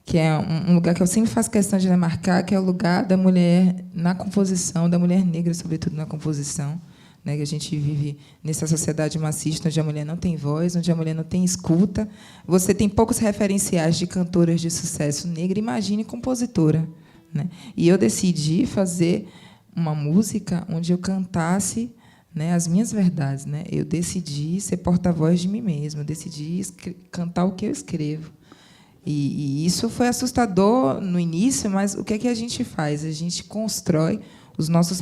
Speaker 4: que é um lugar que eu sempre faço questão de marcar, que é o lugar da mulher na composição, da mulher negra, sobretudo na composição, né, que a gente vive nessa sociedade machista, onde a mulher não tem voz, onde a mulher não tem escuta. Você tem poucos referenciais de cantoras de sucesso negra, imagine compositora, né? E eu decidi fazer uma música onde eu cantasse, né, as minhas verdades, né? Eu decidi ser porta-voz de mim mesma, eu decidi cantar o que eu escrevo. E isso foi assustador no início, mas o que é que a gente faz? A gente constrói os nossos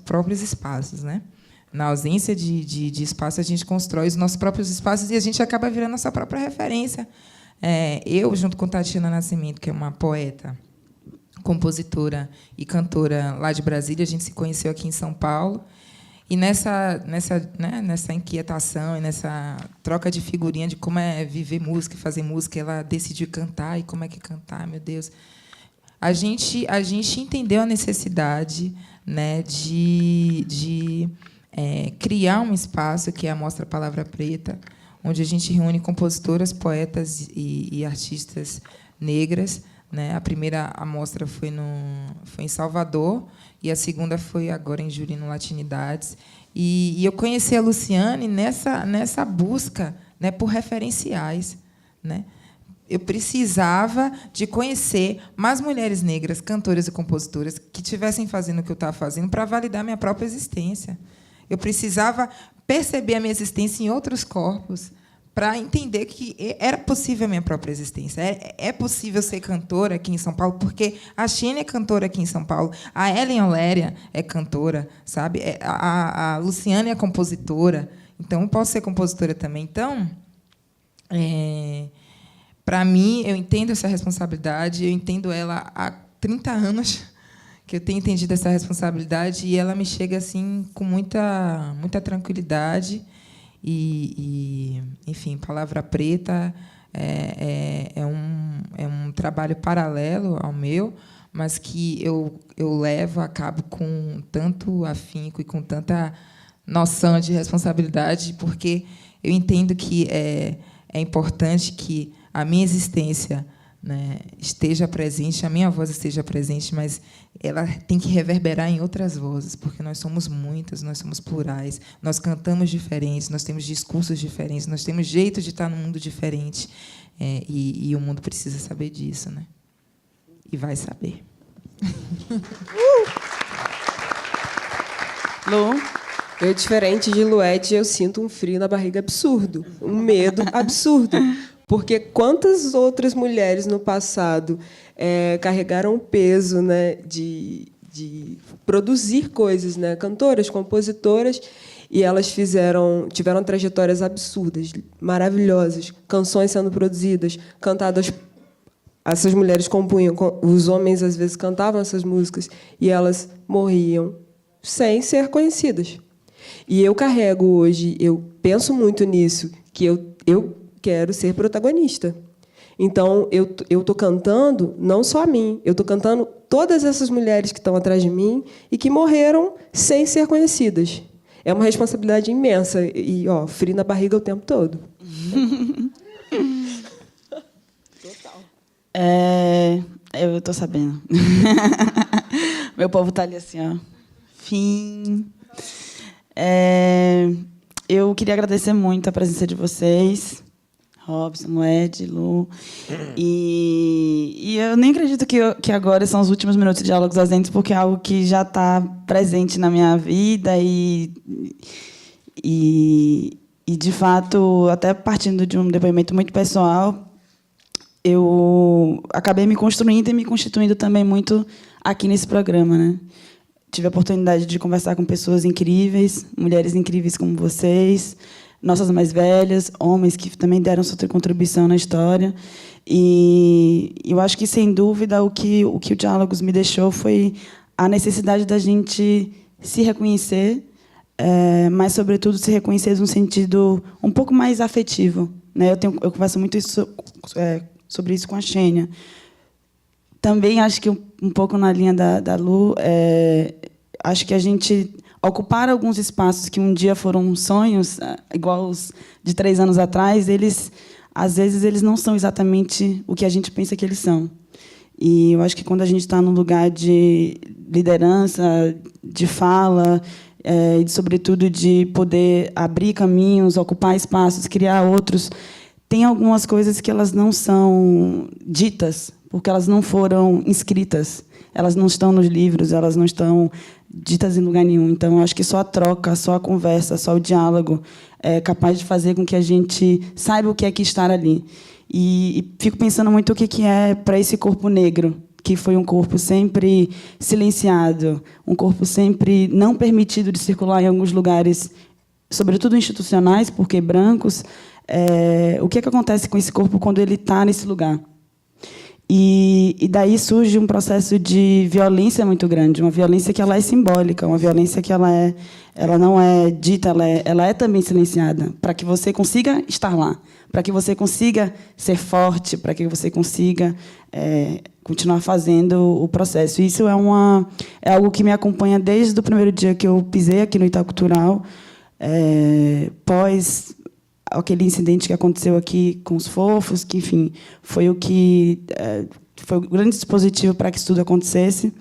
Speaker 4: próprios espaços, né? Na ausência de espaço, a gente constrói os nossos próprios espaços e a gente acaba virando a sua própria referência. Eu, junto com Tatiana Nascimento, que é uma poeta, compositora e cantora lá de Brasília, a gente se conheceu aqui em São Paulo. E nessa inquietação e nessa troca de figurinha de como é viver música e fazer música, ela decidiu cantar. E como é que cantar, meu Deus? A gente entendeu a necessidade, né, de criar um espaço, que é a Mostra Palavra Preta, onde a gente reúne compositoras, poetas e artistas negras, né? A primeira amostra foi em Salvador e a segunda foi agora em julho, no Latinidades. E eu conheci a Luciane nessa busca, né, por referenciais, né? Eu precisava de conhecer mais mulheres negras, cantoras e compositoras, que estivessem fazendo o que eu estava fazendo para validar minha própria existência. Eu precisava perceber a minha existência em outros corpos, para entender que era possível a minha própria existência. É possível ser cantora aqui em São Paulo, porque a Xene é cantora aqui em São Paulo, a Ellen Oléria é cantora, sabe? A Luciane é compositora, então eu posso ser compositora também. Então, para mim, eu entendo essa responsabilidade, eu entendo ela há 30 anos, que eu tenho entendido essa responsabilidade, e ela me chega assim com muita tranquilidade. Enfim, Palavra Preta é um trabalho paralelo ao meu, mas que eu levo a cabo com tanto afinco e com tanta noção de responsabilidade, porque eu entendo que é importante que a minha existência, né, esteja presente, a minha voz esteja presente, mas ela tem que reverberar em outras vozes, porque nós somos muitas, nós somos plurais, nós cantamos diferentes, nós temos discursos diferentes, nós temos jeito de estar num mundo diferente, e o mundo precisa saber disso, né? E vai saber.
Speaker 5: Lu? Eu, diferente de Luete, eu sinto um frio na barriga absurdo, um medo absurdo. Porque quantas outras mulheres no passado carregaram o peso, né, de de produzir coisas, né? Cantoras, compositoras, e elas tiveram trajetórias absurdas, maravilhosas, canções sendo produzidas, cantadas. Essas mulheres compunham, os homens às vezes cantavam essas músicas e elas morriam sem ser conhecidas. E eu carrego hoje, eu penso muito nisso, que eu quero ser protagonista. Então, eu estou cantando não só a mim, eu estou cantando todas essas mulheres que estão atrás de mim e que morreram sem ser conhecidas. É uma responsabilidade imensa e, frio na barriga o tempo todo.
Speaker 2: Eu estou sabendo. Meu povo está ali assim, ó. Fim. Eu queria agradecer muito a presença de vocês, Robson, Ed, Lu. E eu nem acredito que agora são os últimos minutos de Diálogos Ausentes, porque é algo que já está presente na minha vida e, de fato, até partindo de um depoimento muito pessoal, eu acabei me construindo e me constituindo também muito aqui nesse programa, né? Tive a oportunidade de conversar com pessoas incríveis, mulheres incríveis como vocês, nossas mais velhas, homens que também deram sua contribuição na história. E eu acho que, sem dúvida, o que o Diálogos me deixou foi a necessidade da gente se reconhecer, mas, sobretudo, se reconhecer num sentido um pouco mais afetivo, né? Eu converso muito sobre isso com a Xênia. Também acho que um pouco na linha da Lu, acho que a gente ocupar alguns espaços que um dia foram sonhos, igual os de 3 anos atrás, às vezes eles não são exatamente o que a gente pensa que eles são. E eu acho que quando a gente está num lugar de liderança, de fala, e sobretudo de poder abrir caminhos, ocupar espaços, criar outros, tem algumas coisas que elas não são ditas, porque elas não foram escritas, elas não estão nos livros, elas não estão ditas em lugar nenhum. Então, acho que só a troca, só a conversa, só o diálogo é capaz de fazer com que a gente saiba o que é que estar ali. E fico pensando muito o que é para esse corpo negro, que foi um corpo sempre silenciado, um corpo sempre não permitido de circular em alguns lugares, sobretudo institucionais, porque brancos. O que acontece com esse corpo quando ele está nesse lugar? E daí surge um processo de violência muito grande, uma violência que ela é simbólica, uma violência que ela não é dita, ela é também silenciada, para que você consiga estar lá, para que você consiga ser forte, para que você consiga continuar fazendo o processo. Isso é algo que me acompanha desde o primeiro dia que eu pisei aqui no Itaú Cultural, pós aquele incidente que aconteceu aqui com os fofos, que, enfim, foi o grande dispositivo para que isso tudo acontecesse.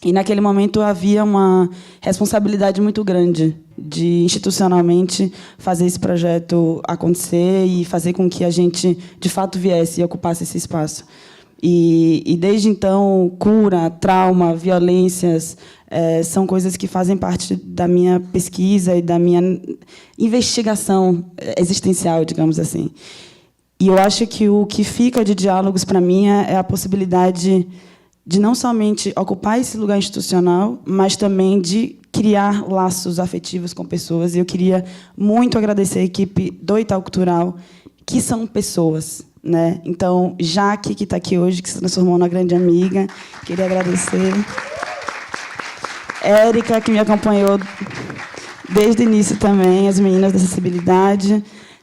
Speaker 2: E, naquele momento, havia uma responsabilidade muito grande de, institucionalmente, fazer esse projeto acontecer e fazer com que a gente, de fato, viesse e ocupasse esse espaço. E desde então, cura, trauma, violências são coisas que fazem parte da minha pesquisa e da minha investigação existencial, digamos assim. E eu acho que o que fica de Diálogos para mim é a possibilidade de não somente ocupar esse lugar institucional, mas também de criar laços afetivos com pessoas. E eu queria muito agradecer a equipe do Itaú Cultural, que são pessoas, né? Então, Jaque, que está aqui hoje, que se transformou numa grande amiga, queria agradecer. Érica, que me acompanhou desde o início também, as meninas da acessibilidade.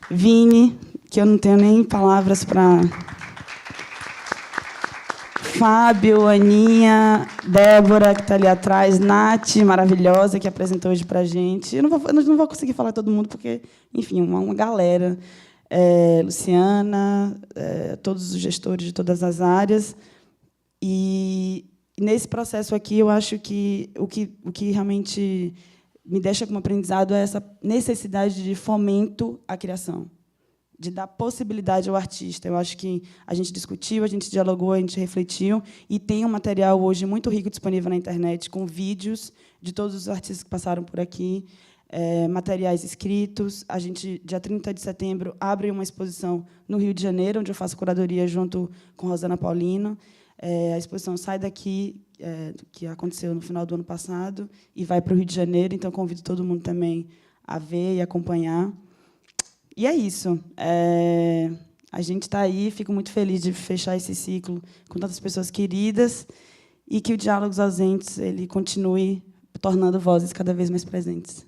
Speaker 2: Vini, que eu não tenho nem palavras para... Fábio, Aninha, Débora, que está ali atrás, Nath, maravilhosa, que apresentou hoje para a gente. Eu não vou conseguir falar todo mundo, porque, enfim, uma galera. Luciana, todos os gestores de todas as áreas. E nesse processo aqui, eu acho que o que realmente me deixa como aprendizado é essa necessidade de fomento à criação, de dar possibilidade ao artista. Eu acho que a gente discutiu, a gente dialogou, a gente refletiu, e tem um material hoje muito rico disponível na internet, com vídeos de todos os artistas que passaram por aqui, materiais escritos. A gente, dia 30 de setembro, abre uma exposição no Rio de Janeiro, onde eu faço curadoria junto com Rosana Paulino. A exposição sai daqui, que aconteceu no final do ano passado, e vai para o Rio de Janeiro, então convido todo mundo também a ver e acompanhar. E é isso. A gente está aí, fico muito feliz de fechar esse ciclo com tantas pessoas queridas e que o Diálogos Ausentes ele continue tornando vozes cada vez mais presentes.